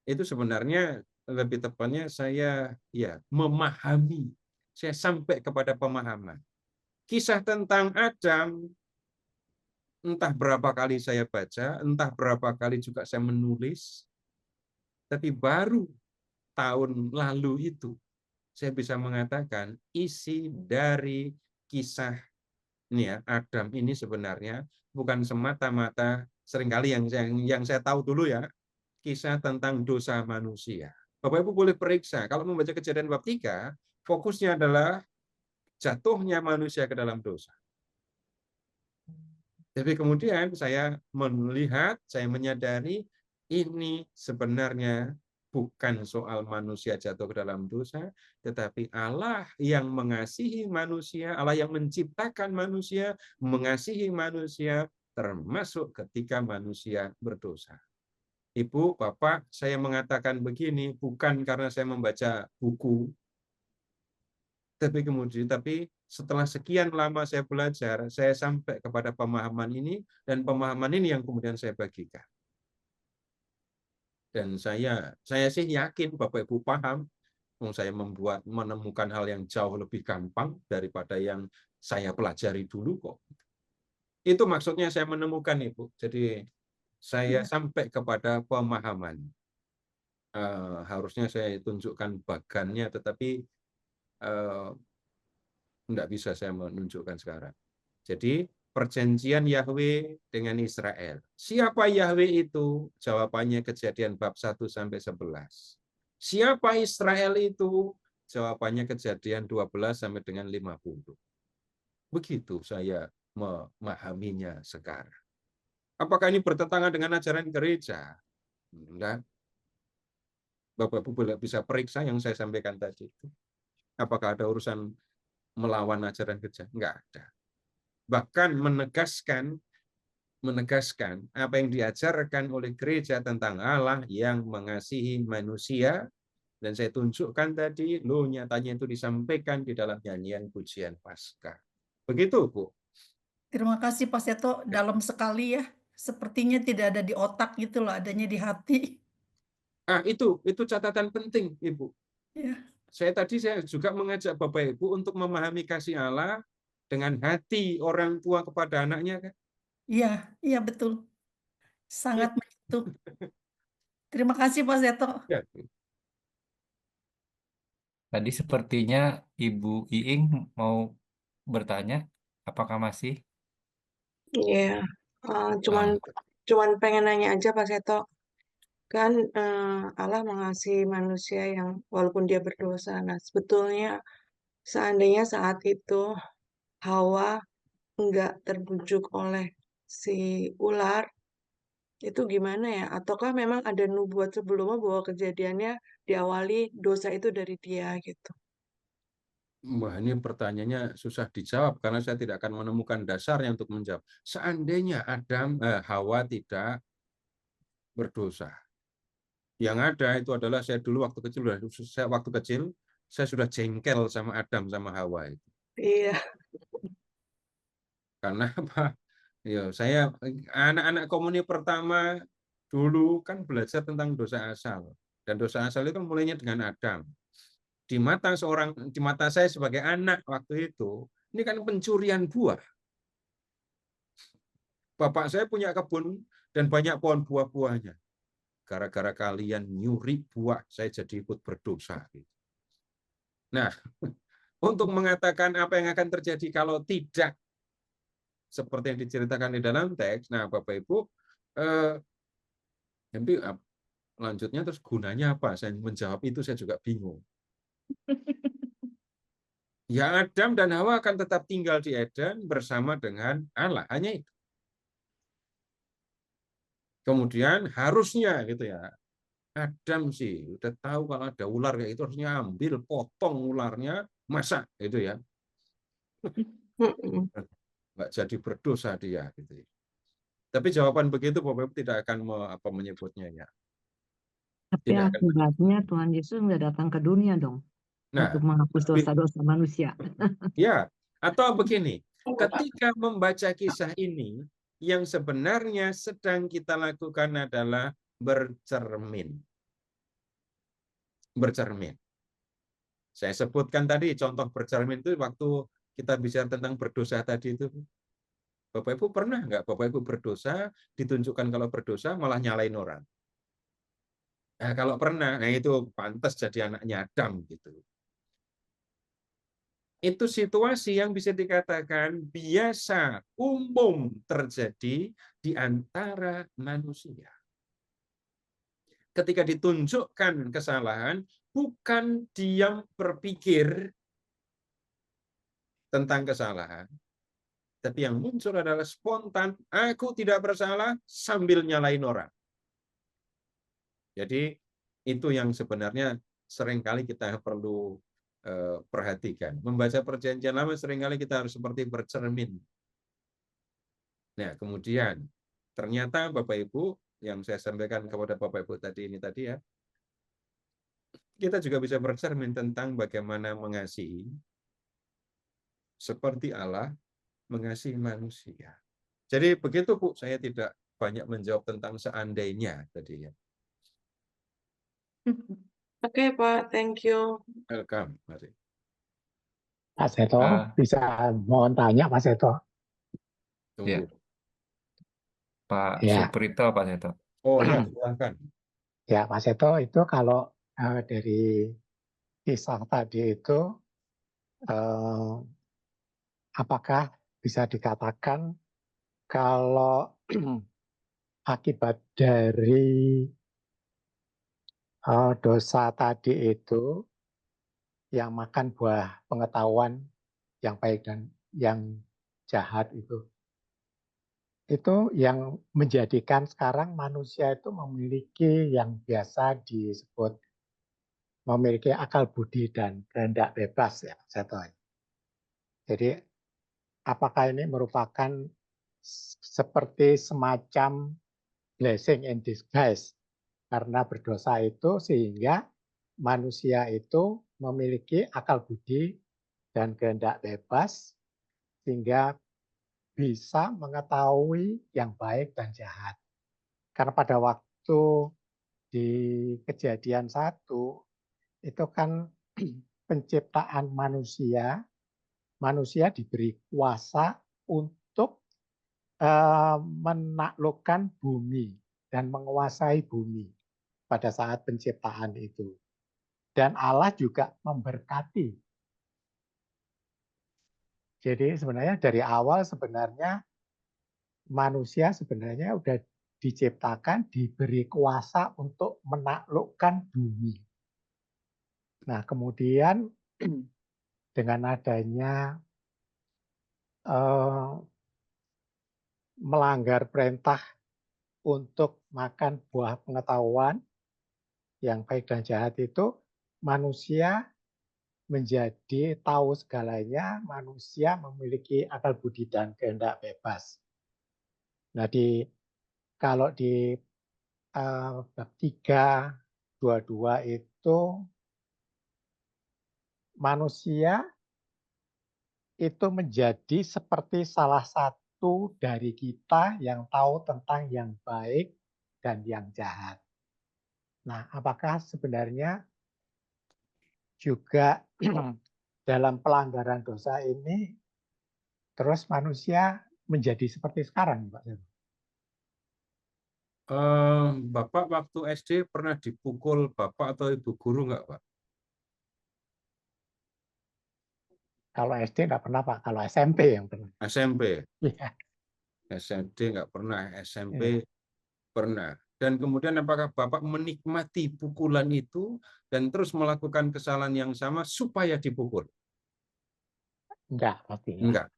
itu sebenarnya lebih tepatnya saya ya memahami, saya sampai kepada pemahaman. Kisah tentang Adam, entah berapa kali saya baca, entah berapa kali juga saya menulis, tapi baru tahun lalu itu saya bisa mengatakan isi dari kisah ini ya, Adam ini sebenarnya bukan semata-mata seringkali yang saya tahu dulu ya, kisah tentang dosa manusia. Bapak Ibu boleh periksa, kalau membaca Kejadian bab 3, fokusnya adalah jatuhnya manusia ke dalam dosa. Tapi kemudian saya melihat, saya menyadari ini sebenarnya bukan soal manusia jatuh ke dalam dosa, tetapi Allah yang mengasihi manusia, Allah yang menciptakan manusia, mengasihi manusia, termasuk ketika manusia berdosa. Ibu, Bapak, saya mengatakan begini bukan karena saya membaca buku, tapi setelah sekian lama saya belajar, saya sampai kepada pemahaman ini, dan pemahaman ini yang kemudian saya bagikan. Dan saya sih yakin Bapak Ibu paham, saya menemukan hal yang jauh lebih gampang daripada yang saya pelajari dulu kok. Itu maksudnya saya menemukan, Ibu. Jadi saya sampai kepada pemahaman. Harusnya saya tunjukkan bagannya, tetapi tidak bisa saya menunjukkan sekarang. Jadi perjanjian Yahweh dengan Israel. Siapa Yahweh itu? Jawabannya Kejadian bab 1 sampai 11. Siapa Israel itu? Jawabannya Kejadian 12 sampai dengan 50. Begitu saya memahaminya sekarang. Apakah ini bertentangan dengan ajaran gereja? Enggak. Bapak-Ibu bisa periksa yang saya sampaikan tadi itu. Apakah ada urusan melawan ajaran gereja? Enggak ada. Bahkan menegaskan apa yang diajarkan oleh gereja tentang Allah yang mengasihi manusia, dan saya tunjukkan tadi, nyatanya itu disampaikan di dalam nyanyian pujian Paskah. Begitu, Bu.
Terima kasih Pak Seto, dalam sekali ya. Sepertinya tidak ada di otak gitu loh, adanya di hati.
Itu catatan penting, Ibu.
Ya.
Saya juga mengajak Bapak Ibu untuk memahami kasih Allah dengan hati orang tua kepada anaknya, kan?
Iya betul. Sangat menyentuh. Terima kasih Pak Seto.
Ya.
Tadi sepertinya Ibu Iing mau bertanya, apakah masih?
Iya, cuman pengen nanya aja Pak Seto. Kan Allah mengasihi manusia yang walaupun dia berdosa. Nah, sebetulnya seandainya saat itu Hawa enggak terbujuk oleh si ular, itu gimana ya? Ataukah memang ada nubuat sebelumnya bahwa kejadiannya diawali dosa itu dari dia gitu?
Wah, ini pertanyaannya susah dijawab karena saya tidak akan menemukan dasarnya untuk menjawab. Seandainya Hawa tidak berdosa, yang ada itu adalah saya dulu waktu kecil saya sudah jengkel sama Adam sama Hawa itu.
Iya.
Karena apa? Ya, saya anak-anak komuni pertama dulu kan belajar tentang dosa asal, dan dosa asal itu mulainya dengan Adam. Di mata saya sebagai anak waktu itu, ini kan pencurian buah. Bapak saya punya kebun dan banyak pohon buah-buahnya. Gara-gara kalian nyuri buah, saya jadi ikut berdosa. Nah, untuk mengatakan apa yang akan terjadi kalau tidak seperti yang diceritakan di dalam teks, nah Bapak Ibu, nanti lanjutnya terus gunanya apa? Saya menjawab itu saya juga bingung. Ya Adam dan Hawa akan tetap tinggal di Eden bersama dengan Allah, hanya itu. Kemudian harusnya gitu ya, Adam sih udah tahu kalau ada ular kayak itu harusnya ambil, potong ularnya, masak gitu ya. Nggak jadi berdosa dia gitu. Tapi jawaban begitu Bapak Ibu tidak akan menyebutnya ya.
Tapi
Tidak akan.
akibatnya Tuhan Yesus nggak datang ke dunia dong
Nah,
untuk menghapus dosa-dosa manusia.
ya, atau begini, ketika membaca kisah ini, yang sebenarnya sedang kita lakukan adalah bercermin. Bercermin. Saya sebutkan tadi contoh bercermin itu waktu kita bicara tentang berdosa tadi itu. Bapak Ibu pernah nggak Bapak Ibu berdosa, ditunjukkan kalau berdosa malah nyalain orang? Nah, kalau pernah, nah itu pantas jadi anaknya Adam gitu. Itu situasi yang bisa dikatakan biasa, umum terjadi di antara manusia. Ketika ditunjukkan kesalahan, bukan diam berpikir tentang kesalahan, tapi yang muncul adalah spontan, aku tidak bersalah, sambil nyalain orang. Jadi itu yang sebenarnya seringkali kita perlu perhatikan. Membaca perjanjian lama seringkali kita harus seperti bercermin. Nah, kemudian ternyata Bapak Ibu yang saya sampaikan kepada Bapak Ibu tadi ya, kita juga bisa bercermin tentang bagaimana mengasihi seperti Allah mengasihi manusia. Jadi begitu Bu, saya tidak banyak menjawab tentang seandainya tadi ya.
Oke, Pak, thank you.
Welcome, mari.
Pak Seto, bisa mohon tanya Pak Seto?
Tunggu.
Pak
Ya.
Suprito, Pak Seto.
Oh ya, silakan.
Ya, Pak Seto, itu kalau dari kisah tadi itu, apakah bisa dikatakan kalau akibat dari dosa tadi itu yang makan buah pengetahuan yang baik dan yang jahat itu yang menjadikan sekarang manusia itu memiliki yang biasa disebut memiliki akal budi dan kehendak bebas ya, saya tahu. Jadi apakah ini merupakan seperti semacam blessing in disguise karena berdosa itu sehingga manusia itu memiliki akal budi dan kehendak bebas sehingga bisa mengetahui yang baik dan jahat. Karena pada waktu di Kejadian 1 itu kan penciptaan manusia diberi kuasa untuk menaklukkan bumi dan menguasai bumi pada saat penciptaan itu. Dan Allah juga memberkati. Jadi sebenarnya dari awal sebenarnya manusia sebenarnya sudah diciptakan diberi kuasa untuk menaklukkan bumi. Nah, kemudian dengan adanya melanggar perintah untuk makan buah pengetahuan yang baik dan jahat itu, manusia menjadi tahu segalanya, manusia memiliki akal budi dan kehendak bebas. Nah, kalau di bab 3:22 itu manusia itu menjadi seperti salah satu dari kita yang tahu tentang yang baik dan yang jahat. Nah, apakah sebenarnya juga dalam pelanggaran dosa ini terus manusia menjadi seperti sekarang, Pak Seto?
Bapak waktu SD pernah dipukul bapak atau ibu guru nggak, Pak?
Kalau SD nggak pernah, Pak. Kalau SMP yang pernah.
SMP,
Iya.
SD nggak pernah, SMP
Iya.
pernah. Dan kemudian apakah Bapak menikmati pukulan itu dan terus melakukan kesalahan yang sama supaya dipukul?
Enggak, pastinya.
Enggak.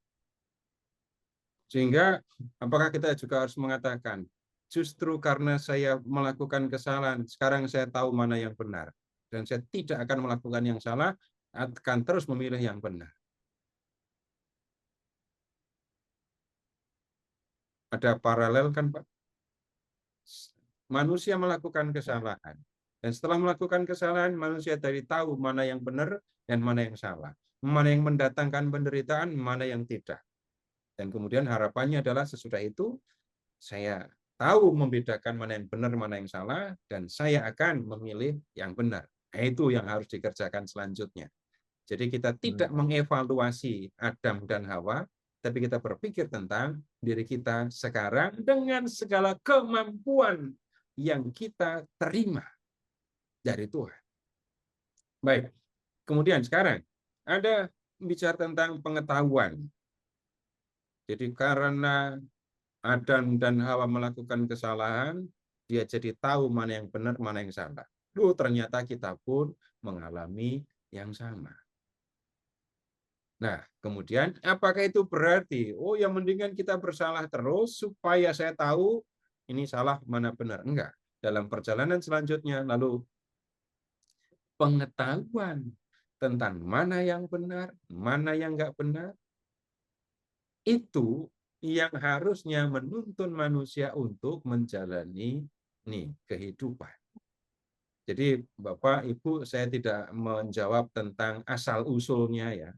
Sehingga apakah kita juga harus mengatakan, justru karena saya melakukan kesalahan, sekarang saya tahu mana yang benar. Dan saya tidak akan melakukan yang salah, akan terus memilih yang benar. Ada paralel kan, Pak? Manusia melakukan kesalahan. Dan setelah melakukan kesalahan, manusia tadi tahu mana yang benar dan mana yang salah. Mana yang mendatangkan penderitaan, mana yang tidak. Dan kemudian harapannya adalah sesudah itu, saya tahu membedakan mana yang benar, mana yang salah, dan saya akan memilih yang benar. Nah, itu yang harus dikerjakan selanjutnya. Jadi kita tidak mengevaluasi Adam dan Hawa, tapi kita berpikir tentang diri kita sekarang dengan segala kemampuan yang kita terima dari Tuhan. Baik, kemudian sekarang ada bicara tentang pengetahuan. Jadi karena Adam dan Hawa melakukan kesalahan, dia jadi tahu mana yang benar, mana yang salah. Ternyata kita pun mengalami yang sama. Nah, kemudian apakah itu berarti, oh yang mendingan kita bersalah terus supaya saya tahu ini salah mana benar? Enggak. Dalam perjalanan selanjutnya, lalu pengetahuan tentang mana yang benar, mana yang enggak benar, itu yang harusnya menuntun manusia untuk menjalani kehidupan. Jadi Bapak, Ibu, saya tidak menjawab tentang asal-usulnya ya.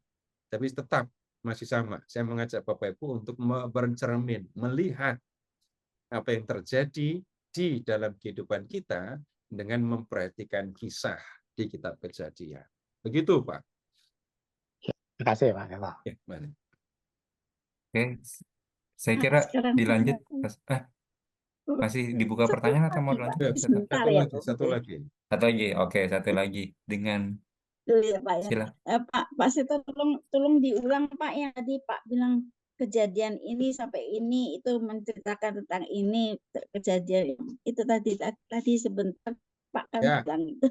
Tapi tetap masih sama. Saya mengajak Bapak Ibu untuk bercermin, melihat apa yang terjadi di dalam kehidupan kita dengan memperhatikan kisah di kitab Kejadian. Begitu, Pak.
Terima kasih, Pak Seto.
Ya, mana?
Oke, saya
Nah,
kira
sekarang
dilanjut. Masih dibuka
satu
pertanyaan atau mau
lagi, Pak.
dilanjut?
Sebentar ya.
Satu lagi.
Satu lagi, oke, satu lagi dengan
Dulu ya, Pak ya.
silakan.
Pak Seto, tolong diulang, Pak, yang tadi Pak bilang kejadian ini sampai ini itu menceritakan tentang ini kejadian itu tadi sebentar Pak kan
Ya.
bilang itu.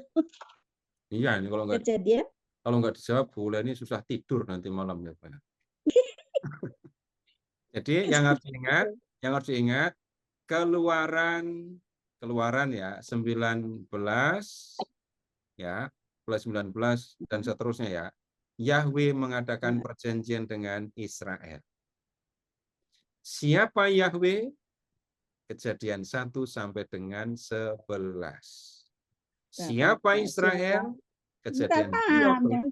Iya, ini
Kejadian
kalau nggak dijawab, Bu ini susah tidur nanti malam ya, Pak. Jadi yang harus diingat, Keluaran ya 19 ya, mulai 19 dan seterusnya ya. Yahweh mengadakan perjanjian dengan Israel. Siapa Yahweh? Kejadian 1 sampai dengan 11. Siapa Israel? Kejadian 12.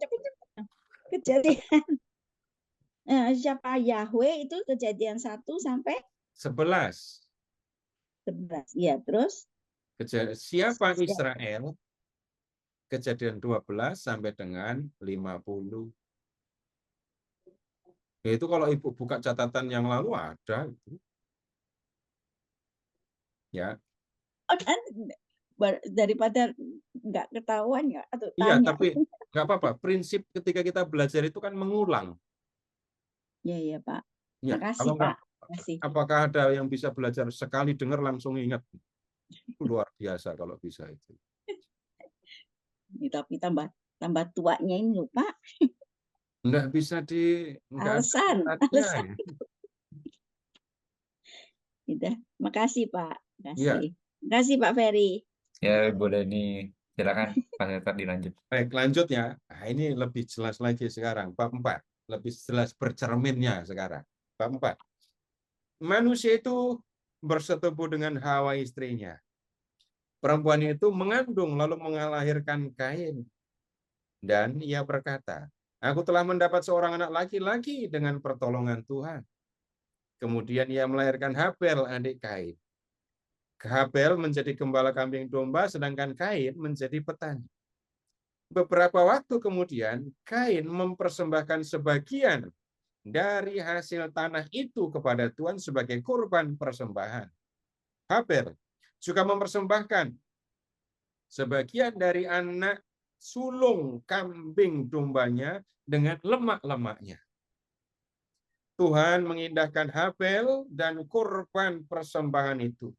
Kejadian siapa Yahweh itu kejadian 1 sampai
11.
11. Ya, terus
Siapa Israel? Kejadian 12 sampai dengan 50. Itu kalau Ibu buka catatan yang lalu ada itu. Ya.
Daripada nggak ketahuan ya atau
Iya,
tanya.
tapi nggak apa-apa. Prinsip ketika kita belajar itu kan mengulang.
Iya, Pak.
Ya,
Makasih, Pak. Makasih.
Apakah ada yang bisa belajar sekali dengar langsung ingat? Luar biasa kalau bisa itu.
Tapi tambah tuanya ini loh, Pak.
Nggak bisa
Alasan.
Ya.
Udah, makasih Pak. Makasih.
Ya.
Makasih Pak Ferry.
Ya, boleh nih. Silakan Pak Seto dilanjut.
Baik, lanjut ya. Nah, ini lebih jelas lagi sekarang. Bab 4. Lebih jelas bercerminnya sekarang. Bab 4. Manusia itu bersetubuh dengan Hawa istrinya. Perempuan itu mengandung lalu melahirkan Kain. Dan ia berkata, aku telah mendapat seorang anak laki-laki dengan pertolongan Tuhan. Kemudian ia melahirkan Habel, adik Kain. Habel menjadi gembala kambing domba, sedangkan Kain menjadi petani. Beberapa waktu kemudian, Kain mempersembahkan sebagian dari hasil tanah itu kepada Tuhan sebagai kurban persembahan. Habel juga mempersembahkan sebagian dari anak sulung kambing dombanya dengan lemak-lemaknya. Tuhan mengindahkan Habel dan kurban persembahan itu.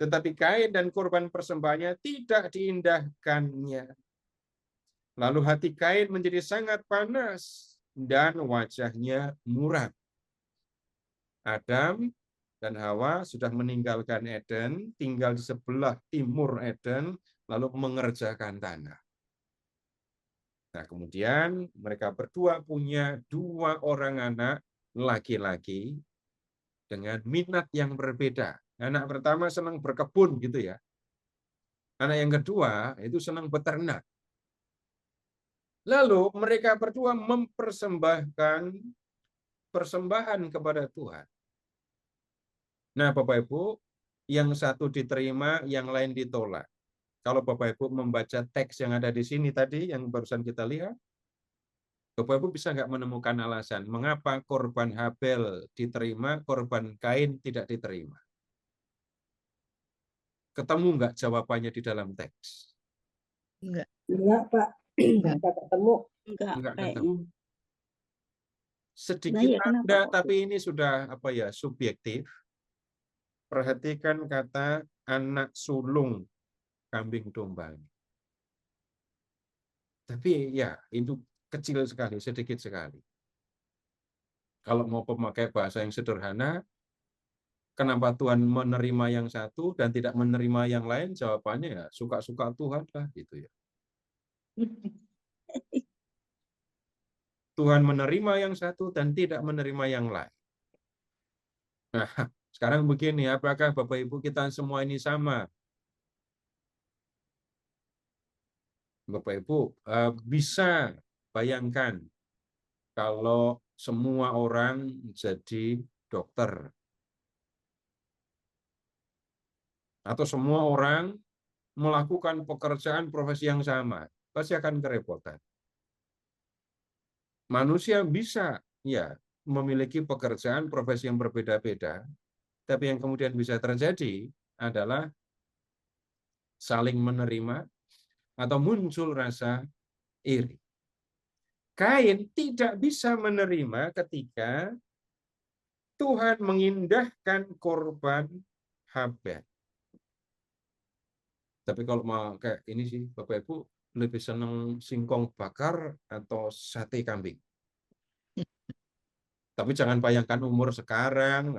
Tetapi Kain dan kurban persembahannya tidak diindahkannya. Lalu hati Kain menjadi sangat panas dan wajahnya muram. Adam dan Hawa sudah meninggalkan Eden, tinggal di sebelah timur Eden, lalu mengerjakan tanah. Nah, kemudian mereka berdua punya 2 orang anak laki-laki dengan minat yang berbeda. Anak pertama senang berkebun gitu ya. Anak yang kedua itu senang beternak. Lalu mereka berdua mempersembahkan persembahan kepada Tuhan. Nah, Bapak Ibu, yang satu diterima, yang lain ditolak. Kalau Bapak Ibu membaca teks yang ada di sini tadi, yang barusan kita lihat, Bapak Ibu bisa nggak menemukan alasan mengapa korban Habel diterima, korban Kain tidak diterima? Ketemu nggak jawabannya di dalam teks?
Enggak.
Enggak, Pak.
Enggak.
Enggak ketemu.
Enggak
Kayaknya.
ketemu.
Nah,
Sedikit
ya kenapa
ada,
kok?
tapi ini sudah subjektif. Perhatikan kata anak sulung kambing domba. Tapi ya, itu kecil sekali, sedikit sekali. Kalau mau memakai bahasa yang sederhana, kenapa Tuhan menerima yang satu dan tidak menerima yang lain? Jawabannya ya suka-suka Tuhan lah gitu ya. Tuhan menerima yang satu dan tidak menerima yang lain. Nah, sekarang begini, apakah Bapak Ibu kita semua ini sama? Bapak Ibu bisa bayangkan kalau semua orang jadi dokter atau semua orang melakukan pekerjaan profesi yang sama, pasti akan kerepotan. Manusia bisa ya memiliki pekerjaan profesi yang berbeda-beda, tapi yang kemudian bisa terjadi adalah saling menerima atau muncul rasa iri. Kain tidak bisa menerima ketika Tuhan mengindahkan korban Habel. Tapi kalau mau kayak ini sih, Bapak Ibu lebih senang singkong bakar atau sate kambing. Tapi jangan bayangkan umur sekarang,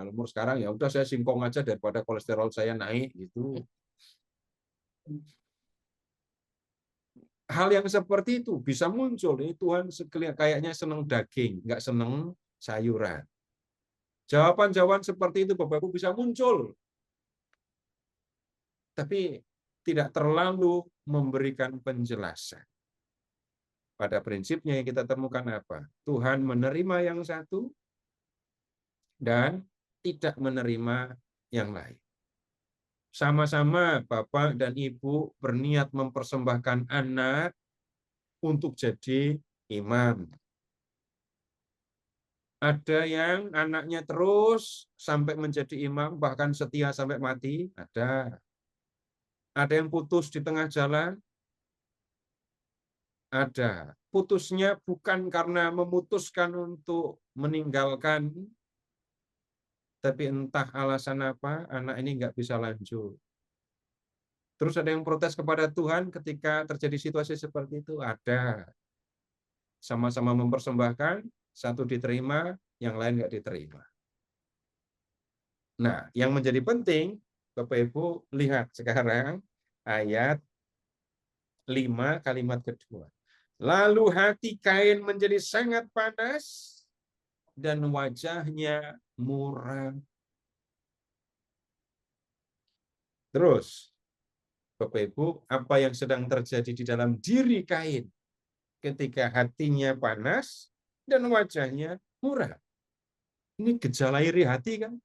ya udah saya singkong aja daripada kolesterol saya naik gitu. Hal yang seperti itu bisa muncul. Ini Tuhan kayaknya senang daging, nggak senang sayuran. Jawaban-jawaban seperti itu Bapak Ibu bisa muncul. Tapi tidak terlalu memberikan penjelasan. Pada prinsipnya yang kita temukan apa? Tuhan menerima yang satu dan tidak menerima yang lain. Sama-sama Bapak dan Ibu berniat mempersembahkan anak untuk jadi imam. Ada yang anaknya terus sampai menjadi imam, bahkan setia sampai mati, ada. Ada yang putus di tengah jalan, ada. Putusnya bukan karena memutuskan untuk meninggalkan, tapi entah alasan apa, anak ini nggak bisa lanjut. Terus ada yang protes kepada Tuhan ketika terjadi situasi seperti itu, ada. Sama-sama mempersembahkan, satu diterima, yang lain nggak diterima. Nah, yang menjadi penting, Bapak Ibu lihat sekarang ayat 5 kalimat kedua. Lalu hati Kain menjadi sangat panas dan wajahnya muram. Terus, Bapak Ibu, apa yang sedang terjadi di dalam diri Kain ketika hatinya panas dan wajahnya muram? Ini gejala iri hati kan?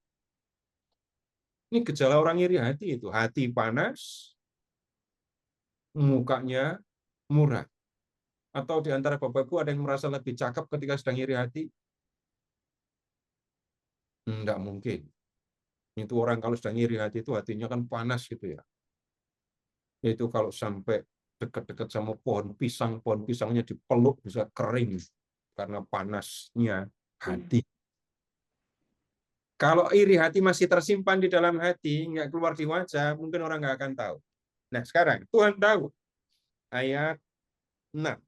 Ini gejala orang iri hati itu. Hati panas, mukanya muram. Atau di antara Bapak Ibu ada yang merasa lebih cakep ketika sedang iri hati? Enggak mungkin. Itu orang kalau sudah ngiri hati itu hatinya kan panas gitu ya. Itu kalau sampai dekat-dekat sama pohon pisangnya dipeluk bisa kering karena panasnya hati. Kalau iri hati masih tersimpan di dalam hati, nggak keluar di wajah, mungkin orang nggak akan tahu. Nah, sekarang Tuhan tahu. Ayat 6.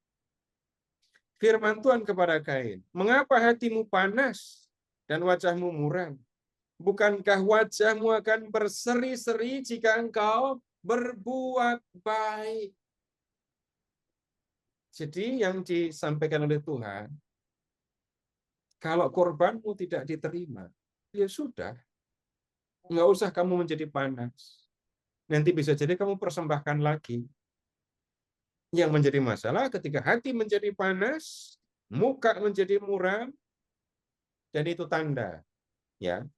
Firman Tuhan kepada Kain, mengapa hatimu panas dan wajahmu muram? Bukankah wajahmu akan berseri-seri jika engkau berbuat baik? Jadi yang disampaikan oleh Tuhan, kalau korbanmu tidak diterima, ya sudah, nggak usah kamu menjadi panas. Nanti bisa jadi kamu persembahkan lagi. Yang menjadi masalah ketika hati menjadi panas, muka menjadi muram, dan itu tanda, ya,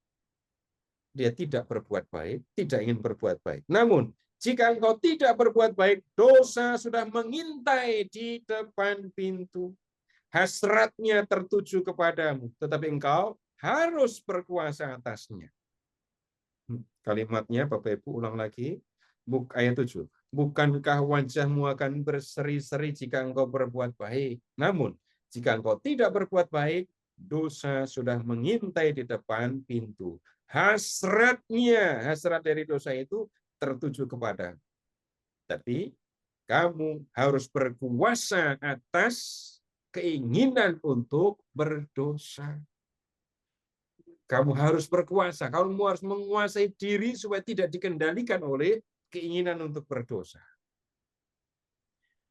dia tidak berbuat baik, tidak ingin berbuat baik. Namun, jika engkau tidak berbuat baik, dosa sudah mengintai di depan pintu. Hasratnya tertuju kepadamu, tetapi engkau harus berkuasa atasnya. Kalimatnya, Bapak Ibu, ulang lagi. Ayat 7. Bukankah wajahmu akan berseri-seri jika engkau berbuat baik? Namun, jika engkau tidak berbuat baik, dosa sudah mengintai di depan pintu. Hasrat dari dosa itu tertuju kepada. Tapi, kamu harus berkuasa atas keinginan untuk berdosa. Kamu harus berkuasa. Kamu harus menguasai diri supaya tidak dikendalikan oleh keinginan untuk berdosa.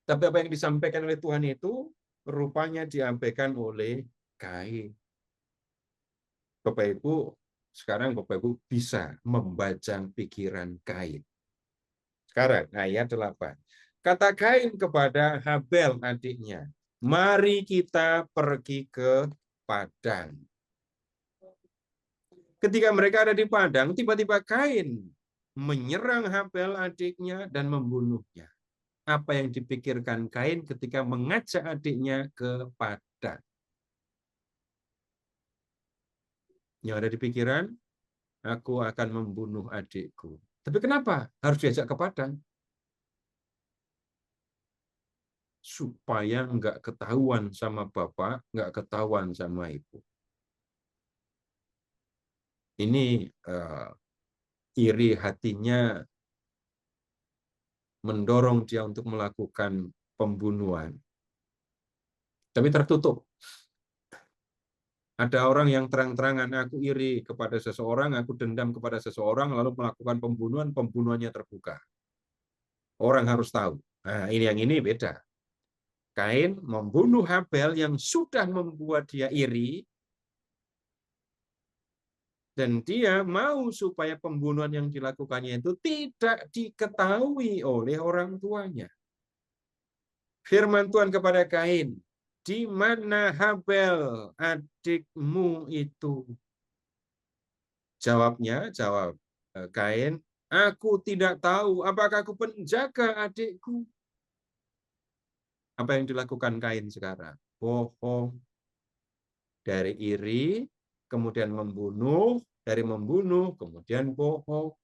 Tapi apa yang disampaikan oleh Tuhan itu rupanya disampaikan oleh Kain. Bapak Ibu, sekarang Bapak Ibu bisa membaca pikiran Kain. Sekarang ayat 8. Kata Kain kepada Habel adiknya, mari kita pergi ke padang. Ketika mereka ada di padang, tiba-tiba Kain menyerang Habel adiknya dan membunuhnya. Apa yang dipikirkan Kain ketika mengajak adiknya ke padang? Yang ada di pikiran, aku akan membunuh adikku. Tapi kenapa harus diajak ke padang? Supaya nggak ketahuan sama bapak, nggak ketahuan sama ibu. Ini iri hatinya mendorong dia untuk melakukan pembunuhan. Tapi tertutup. Ada orang yang terang-terangan, aku iri kepada seseorang, aku dendam kepada seseorang, lalu melakukan pembunuhan, pembunuhannya terbuka. Orang harus tahu. Nah, yang ini beda. Kain membunuh Habel yang sudah membuat dia iri, dan dia mau supaya pembunuhan yang dilakukannya itu tidak diketahui oleh orang tuanya. Firman Tuhan kepada Kain, di mana Habel adikmu itu? Jawab Kain, aku tidak tahu. Apakah aku penjaga adikku? Apa yang dilakukan Kain sekarang? Bohong. Dari iri, kemudian membunuh, dari membunuh, kemudian bohong.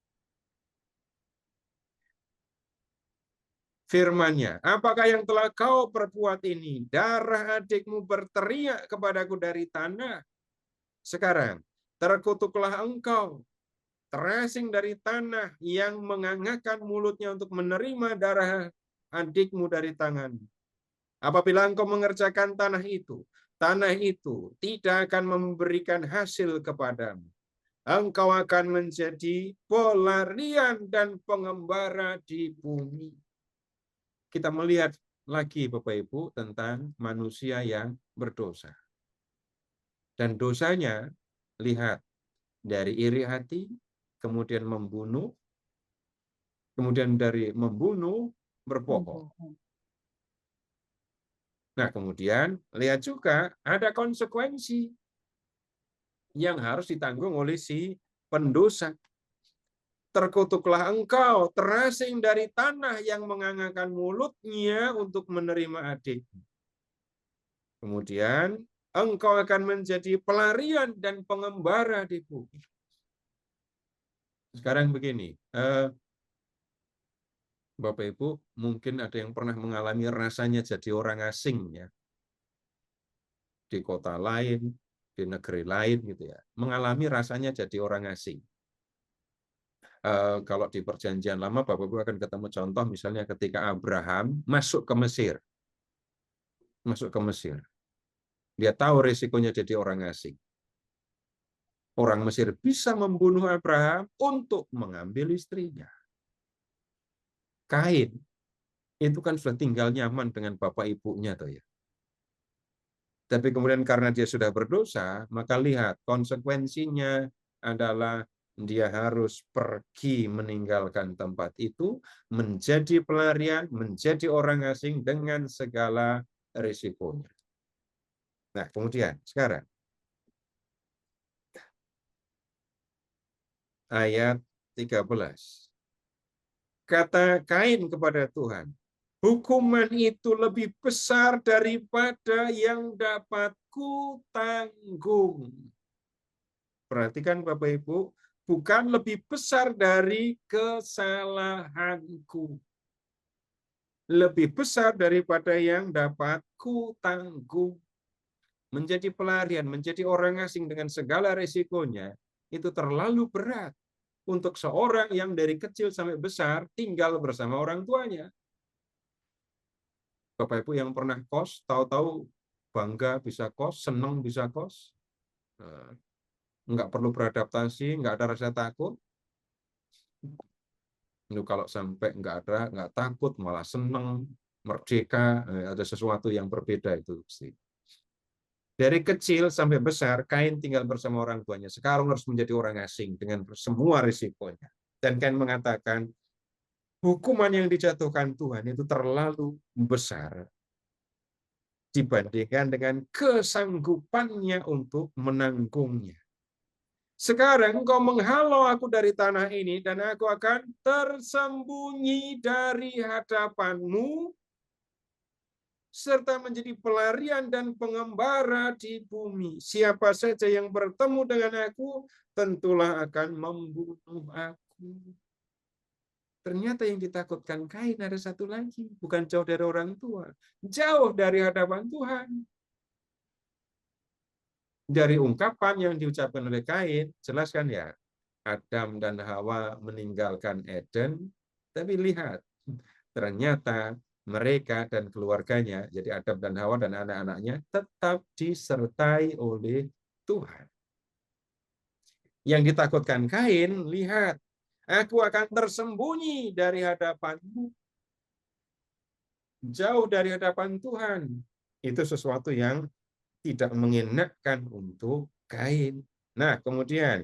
Firman-Nya, apakah yang telah kau perbuat ini? Darah adikmu berteriak kepadaku dari tanah. Sekarang, terkutuklah engkau, terasing dari tanah yang mengangakkan mulutnya untuk menerima darah adikmu dari tangan. Apabila engkau mengerjakan tanah itu tidak akan memberikan hasil kepadamu. Engkau akan menjadi pelarian dan pengembara di bumi. Kita melihat lagi Bapak Ibu tentang manusia yang berdosa. Dan dosanya, lihat, dari iri hati, kemudian membunuh, kemudian dari membunuh, berbohong. Nah, kemudian lihat juga ada konsekuensi yang harus ditanggung oleh si pendosa. Terkutuklah engkau, terasing dari tanah yang mengangakkan mulutnya untuk menerima adikmu. Kemudian, engkau akan menjadi pelarian dan pengembara di bumi. Sekarang begini, Bapak Ibu, mungkin ada yang pernah mengalami rasanya jadi orang asing ya, di kota lain, di negeri lain gitu ya, mengalami rasanya jadi orang asing. Kalau di Perjanjian Lama, Bapak Ibu akan ketemu contoh misalnya ketika Abraham masuk ke Mesir. Dia tahu risikonya jadi orang asing. Orang Mesir bisa membunuh Abraham untuk mengambil istrinya. Kain itu kan sudah tinggal nyaman dengan bapak ibunya toh ya. Tapi kemudian karena dia sudah berdosa, maka lihat konsekuensinya adalah dia harus pergi meninggalkan tempat itu, menjadi pelarian, menjadi orang asing dengan segala risikonya. Nah, kemudian sekarang ayat 13. Kata Kain kepada Tuhan, hukuman itu lebih besar daripada yang dapat ku tanggung. Perhatikan Bapak Ibu, bukan lebih besar dari kesalahanku. Lebih besar daripada yang dapat ku tanggung. Menjadi pelarian, menjadi orang asing dengan segala resikonya, itu terlalu berat untuk seorang yang dari kecil sampai besar tinggal bersama orang tuanya. Bapak Ibu yang pernah kos, tahu-tahu bangga bisa kos, senang bisa kos. Nggak perlu beradaptasi, nggak ada rasa takut. Itu kalau sampai nggak takut, malah senang, merdeka, ada sesuatu yang berbeda itu. Dari kecil sampai besar, Kain tinggal bersama orang tuanya. Sekarang harus menjadi orang asing dengan semua risikonya. Dan Kain mengatakan, hukuman yang dijatuhkan Tuhan itu terlalu besar dibandingkan dengan kesanggupannya untuk menanggungnya. Sekarang engkau menghalau aku dari tanah ini, dan aku akan tersembunyi dari hadapanmu, serta menjadi pelarian dan pengembara di bumi. Siapa saja yang bertemu dengan aku, tentulah akan membunuh aku. Ternyata yang ditakutkan Kain ada satu lagi, bukan jauh dari orang tua, jauh dari hadapan Tuhan. Dari ungkapan yang diucapkan oleh Kain, jelas kan ya, Adam dan Hawa meninggalkan Eden, tapi lihat, ternyata mereka dan keluarganya, jadi Adam dan Hawa dan anak-anaknya, tetap disertai oleh Tuhan. Yang ditakutkan Kain, lihat, aku akan tersembunyi dari hadapanmu, jauh dari hadapan Tuhan. Itu sesuatu yang tidak mengenakkan untuk Kain. Nah, kemudian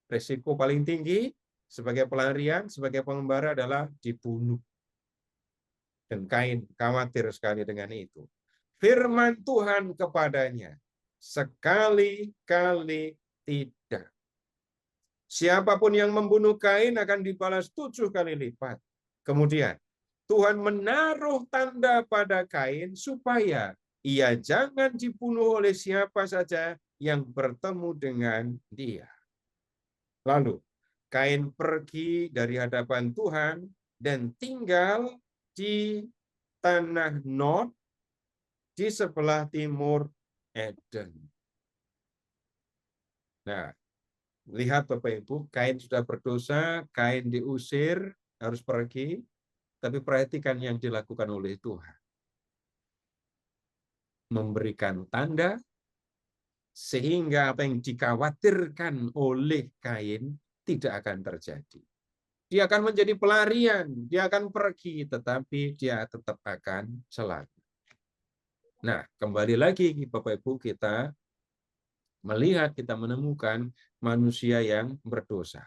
risiko paling tinggi sebagai pelarian, sebagai pengembara adalah dibunuh. Dan Kain khawatir sekali dengan itu. Firman Tuhan kepadanya, sekali-kali tidak. Siapapun yang membunuh Kain akan dibalas 7 kali lipat. Kemudian, Tuhan menaruh tanda pada Kain supaya ia jangan dibunuh oleh siapa saja yang bertemu dengan dia. Lalu, Kain pergi dari hadapan Tuhan dan tinggal di tanah Nod di sebelah timur Eden. Nah, lihat Bapak Ibu, Kain sudah berdosa, Kain diusir, harus pergi, tapi perhatikan yang dilakukan oleh Tuhan. Memberikan tanda sehingga apa yang dikhawatirkan oleh Kain tidak akan terjadi. Dia akan menjadi pelarian, dia akan pergi, tetapi dia tetap akan selamat. Nah, kembali lagi Bapak Ibu, kita melihat, kita menemukan manusia yang berdosa.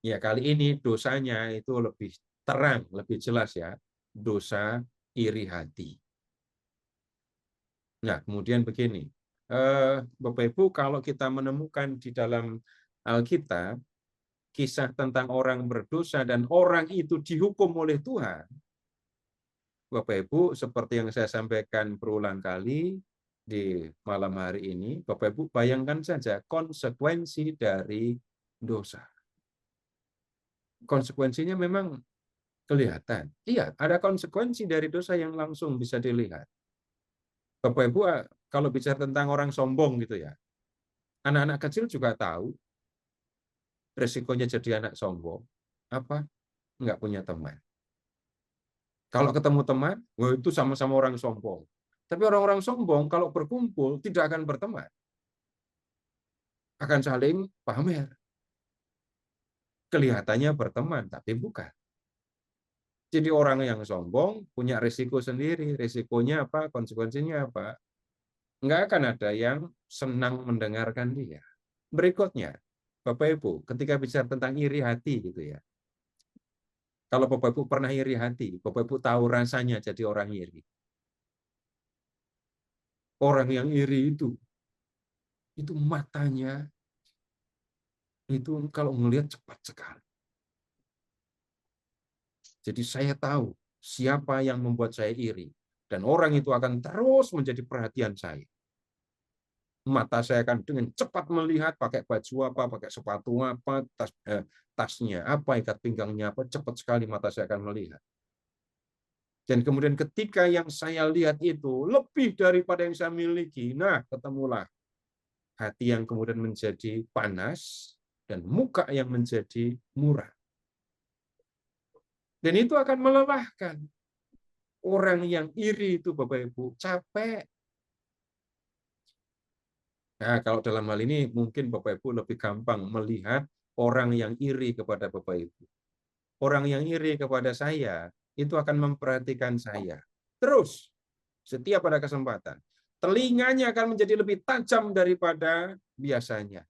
Ya, kali ini dosanya itu lebih terang, lebih jelas ya, dosa iri hati. Nah, kemudian begini, Bapak Ibu, kalau kita menemukan di dalam Alkitab kisah tentang orang berdosa dan orang itu dihukum oleh Tuhan, Bapak Ibu, seperti yang saya sampaikan berulang kali, di malam hari ini, Bapak Ibu bayangkan saja konsekuensi dari dosa. Konsekuensinya memang kelihatan. Iya, ada konsekuensi dari dosa yang langsung bisa dilihat. Bapak Ibu, kalau bicara tentang orang sombong gitu ya, anak-anak kecil juga tahu resikonya jadi anak sombong. Apa? Nggak punya teman. Kalau ketemu teman, wah itu sama-sama orang sombong. Tapi orang-orang sombong kalau berkumpul tidak akan berteman. Akan saling pamer. Kelihatannya berteman, tapi bukan. Jadi orang yang sombong punya risiko sendiri. Risikonya apa? Konsekuensinya apa? Nggak akan ada yang senang mendengarkan dia. Berikutnya, Bapak Ibu, ketika bicara tentang iri hati gitu ya. Kalau Bapak Ibu pernah iri hati, Bapak Ibu tahu rasanya jadi orang iri. Orang yang iri itu matanya itu kalau melihat cepat sekali. Jadi saya tahu siapa yang membuat saya iri. Dan orang itu akan terus menjadi perhatian saya. Mata saya akan dengan cepat melihat pakai baju apa, pakai sepatu apa, tasnya apa, ikat pinggangnya apa, cepat sekali mata saya akan melihat. Dan kemudian ketika yang saya lihat itu lebih daripada yang saya miliki, nah ketemulah hati yang kemudian menjadi panas dan muka yang menjadi murah. Dan itu akan melelahkan. Orang yang iri itu Bapak Ibu capek. Nah, kalau dalam hal ini mungkin Bapak Ibu lebih gampang melihat orang yang iri kepada Bapak Ibu. Orang yang iri kepada saya itu akan memperhatikan saya. Terus, setiap ada kesempatan. Telinganya akan menjadi lebih tajam daripada biasanya.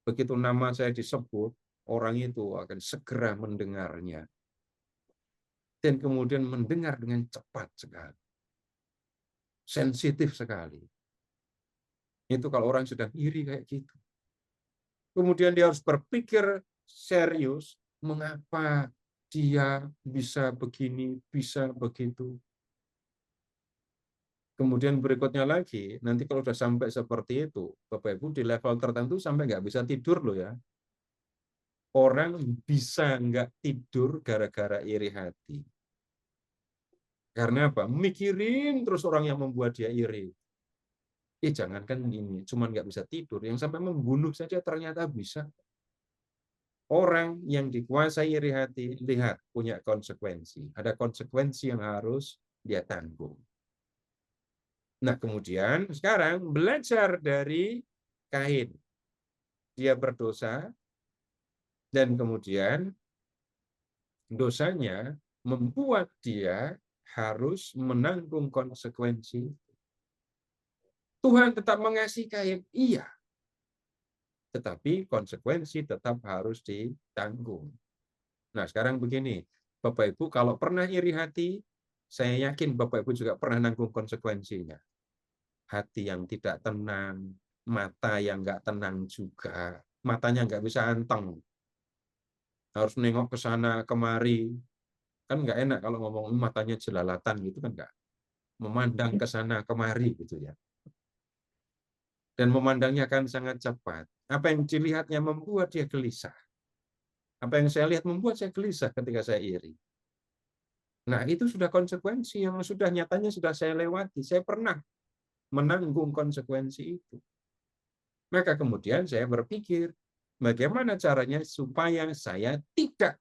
Begitu nama saya disebut, orang itu akan segera mendengarnya. Dan kemudian mendengar dengan cepat sekali. Sensitif sekali. Itu kalau orang sudah iri kayak gitu. Kemudian dia harus berpikir serius, mengapa dia bisa begini, bisa begitu. Kemudian berikutnya lagi, nanti kalau sudah sampai seperti itu, Bapak Ibu di level tertentu sampai nggak bisa tidur loh ya. Orang bisa nggak tidur gara-gara iri hati. Karena apa? Mikirin terus orang yang membuat dia iri. Jangankan ini, cuman nggak bisa tidur, yang sampai membunuh saja ternyata bisa. Orang yang dikuasai iri hati, lihat, punya konsekuensi. Ada konsekuensi yang harus dia tanggung. Nah, kemudian sekarang belajar dari Kain. Dia berdosa, dan kemudian dosanya membuat dia harus menanggung konsekuensi. Tuhan tetap mengasihi Kain, iya. Tetapi konsekuensi tetap harus ditanggung. Nah, sekarang begini, Bapak Ibu kalau pernah iri hati, saya yakin Bapak Ibu juga pernah nanggung konsekuensinya. Hati yang tidak tenang, mata yang nggak tenang juga, matanya nggak bisa anteng. Harus nengok ke sana, kemari. Kan nggak enak kalau ngomong matanya jelalatan gitu kan nggak. Memandang ke sana, kemari gitu ya. Dan memandangnya akan sangat cepat. Apa yang dilihatnya membuat dia gelisah. Apa yang saya lihat membuat saya gelisah ketika saya iri. Nah, itu sudah konsekuensi yang sudah nyatanya sudah saya lewati. Saya pernah menanggung konsekuensi itu. Maka kemudian saya berpikir, bagaimana caranya supaya saya tidak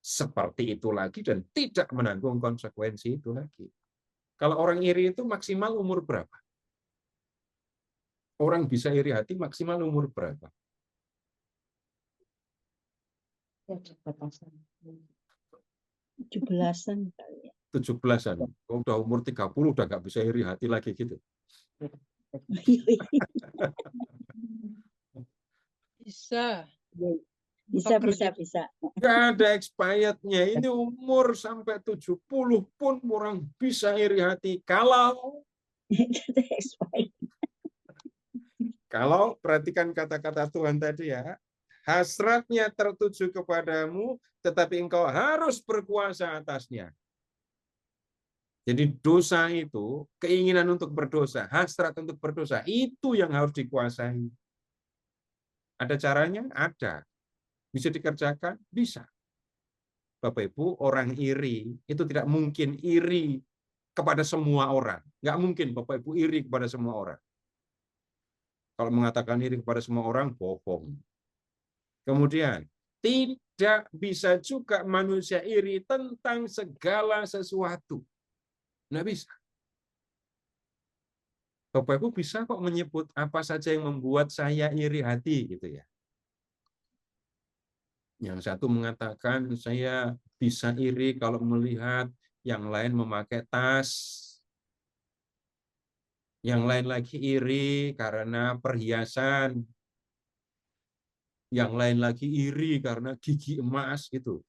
seperti itu lagi dan tidak menanggung konsekuensi itu lagi. Kalau orang iri itu maksimal umur berapa? Orang bisa iri hati maksimal umur berapa?
17-an kali ya.
17-an. Udah umur 30 udah nggak bisa iri hati lagi gitu.
Bisa.
Bisa.
Nggak ada expirednya. Ini umur sampai 70 pun orang bisa iri hati. Kalau perhatikan kata-kata Tuhan tadi ya, hasratnya tertuju kepadamu, tetapi engkau harus berkuasa atasnya. Jadi dosa itu, keinginan untuk berdosa, hasrat untuk berdosa, itu yang harus dikuasai. Ada caranya? Ada. Bisa dikerjakan? Bisa. Bapak Ibu, orang iri itu tidak mungkin iri kepada semua orang. Nggak mungkin Bapak Ibu iri kepada semua orang. Kalau mengatakan iri kepada semua orang, bohong. Kemudian, tidak bisa juga manusia iri tentang segala sesuatu. Nggak bisa. Bapak Ibu bisa kok menyebut apa saja yang membuat saya iri hati gitu ya. Yang satu mengatakan saya bisa iri kalau melihat yang lain memakai tas. Yang lain lagi iri karena perhiasan. Yang lain lagi iri karena gigi emas gitu.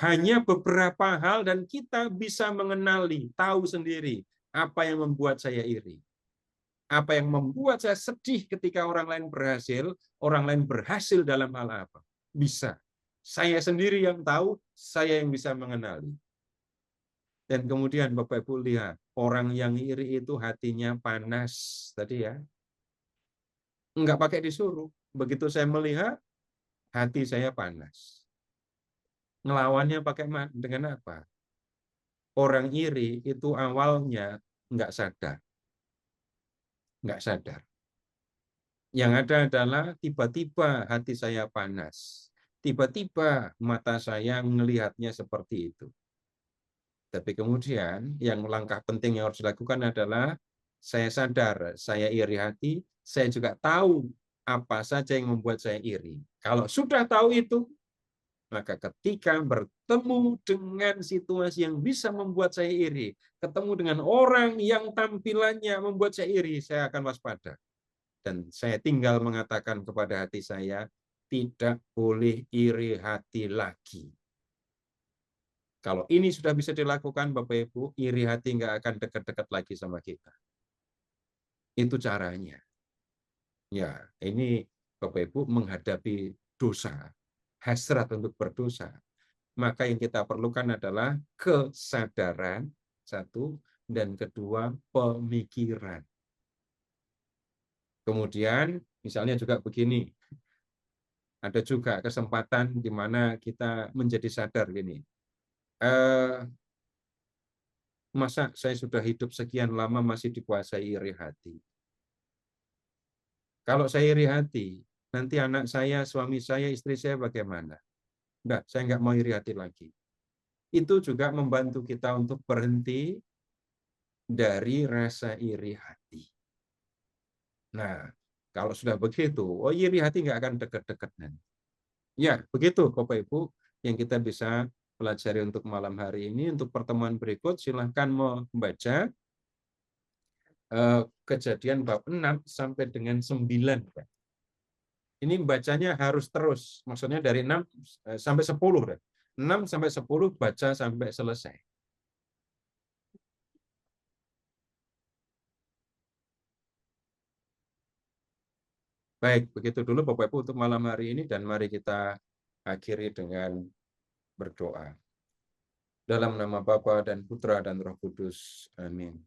Hanya beberapa hal dan kita bisa mengenali, tahu sendiri apa yang membuat saya iri. Apa yang membuat saya sedih ketika orang lain berhasil dalam hal apa. Bisa. Saya sendiri yang tahu, saya yang bisa mengenali. Dan kemudian Bapak Ibu lihat, orang yang iri itu hatinya panas. Tadi ya. Enggak pakai disuruh. Begitu saya melihat, hati saya panas. Ngelawannya pakai dengan apa? Orang iri itu awalnya enggak sadar. Enggak sadar. Yang ada adalah tiba-tiba hati saya panas. Tiba-tiba mata saya melihatnya seperti itu. Tapi kemudian yang langkah penting yang harus dilakukan adalah saya sadar, saya iri hati, saya juga tahu apa saja yang membuat saya iri. Kalau sudah tahu itu, maka ketika bertemu dengan situasi yang bisa membuat saya iri, ketemu dengan orang yang tampilannya membuat saya iri, saya akan waspada. Dan saya tinggal mengatakan kepada hati saya, tidak boleh iri hati lagi. Kalau ini sudah bisa dilakukan, Bapak Ibu, iri hati nggak akan dekat-dekat lagi sama kita. Itu caranya. Ya, ini Bapak Ibu menghadapi dosa, hasrat untuk berdosa. Maka yang kita perlukan adalah kesadaran, satu, dan kedua, pemikiran. Kemudian, misalnya juga begini, ada juga kesempatan di mana kita menjadi sadar gini. Masa saya sudah hidup sekian lama masih dikuasai iri hati? Kalau saya iri hati, nanti anak saya, suami saya, istri saya bagaimana? Enggak, saya nggak mau iri hati lagi. Itu juga membantu kita untuk berhenti dari rasa iri hati. Nah, kalau sudah begitu, oh iri hati nggak akan dekat-dekat nanti. Ya, begitu Bapak Ibu yang kita bisa pelajari untuk malam hari ini. Untuk pertemuan berikut, silahkan membaca Kejadian bab 6 sampai dengan 9. Ini bacanya harus terus, maksudnya dari 6 sampai 10. 6 sampai 10 baca sampai selesai. Baik, begitu dulu Bapak Ibu untuk malam hari ini, dan mari kita akhiri dengan berdoa. Dalam nama Bapa dan Putra dan Roh Kudus. Amin.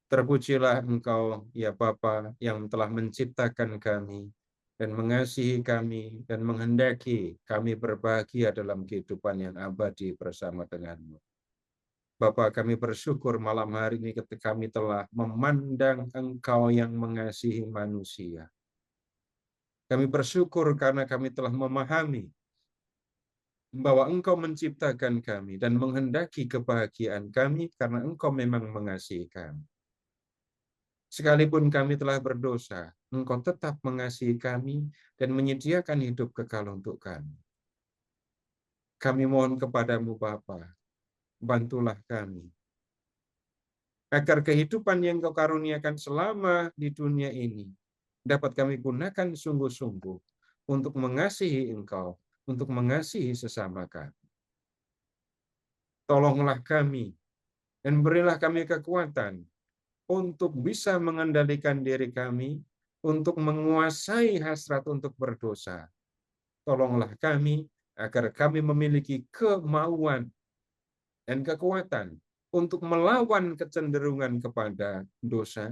Terpujilah Engkau, ya Bapa, yang telah menciptakan kami dan mengasihi kami dan menghendaki kami berbahagia dalam kehidupan yang abadi bersama denganmu. Bapa, kami bersyukur malam hari ini ketika kami telah memandang Engkau yang mengasihi manusia. Kami bersyukur karena kami telah memahami bahwa Engkau menciptakan kami dan menghendaki kebahagiaan kami karena Engkau memang mengasihi kami. Sekalipun kami telah berdosa, Engkau tetap mengasihi kami dan menyediakan hidup kekal untuk kami. Kami mohon kepadamu Bapa, bantulah kami, agar kehidupan yang Engkau karuniakan selama di dunia ini dapat kami gunakan sungguh-sungguh untuk mengasihi Engkau, untuk mengasihi sesama kami. Tolonglah kami dan berilah kami kekuatan untuk bisa mengendalikan diri kami, untuk menguasai hasrat untuk berdosa. Tolonglah kami agar kami memiliki kemauan dan kekuatan untuk melawan kecenderungan kepada dosa,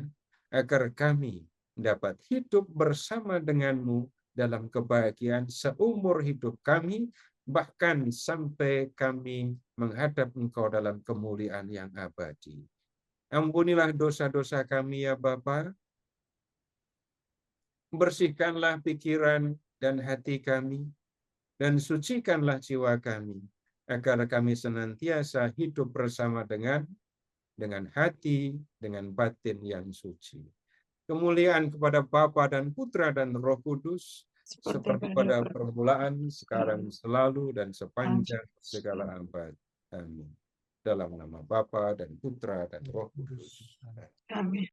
agar kami dapat hidup bersama denganmu dalam kebahagiaan seumur hidup kami, bahkan sampai kami menghadap Engkau dalam kemuliaan yang abadi. Ampunilah dosa-dosa kami ya Bapa, bersihkanlah pikiran dan hati kami, dan sucikanlah jiwa kami, agar kami senantiasa hidup bersama dengan hati, dengan batin yang suci. Kemuliaan kepada Bapa dan Putra dan Roh Kudus, seperti pada permulaan, sekarang, selalu, dan sepanjang segala abad. Amin. Dalam nama Bapa dan Putra dan Roh Kudus.
Amin.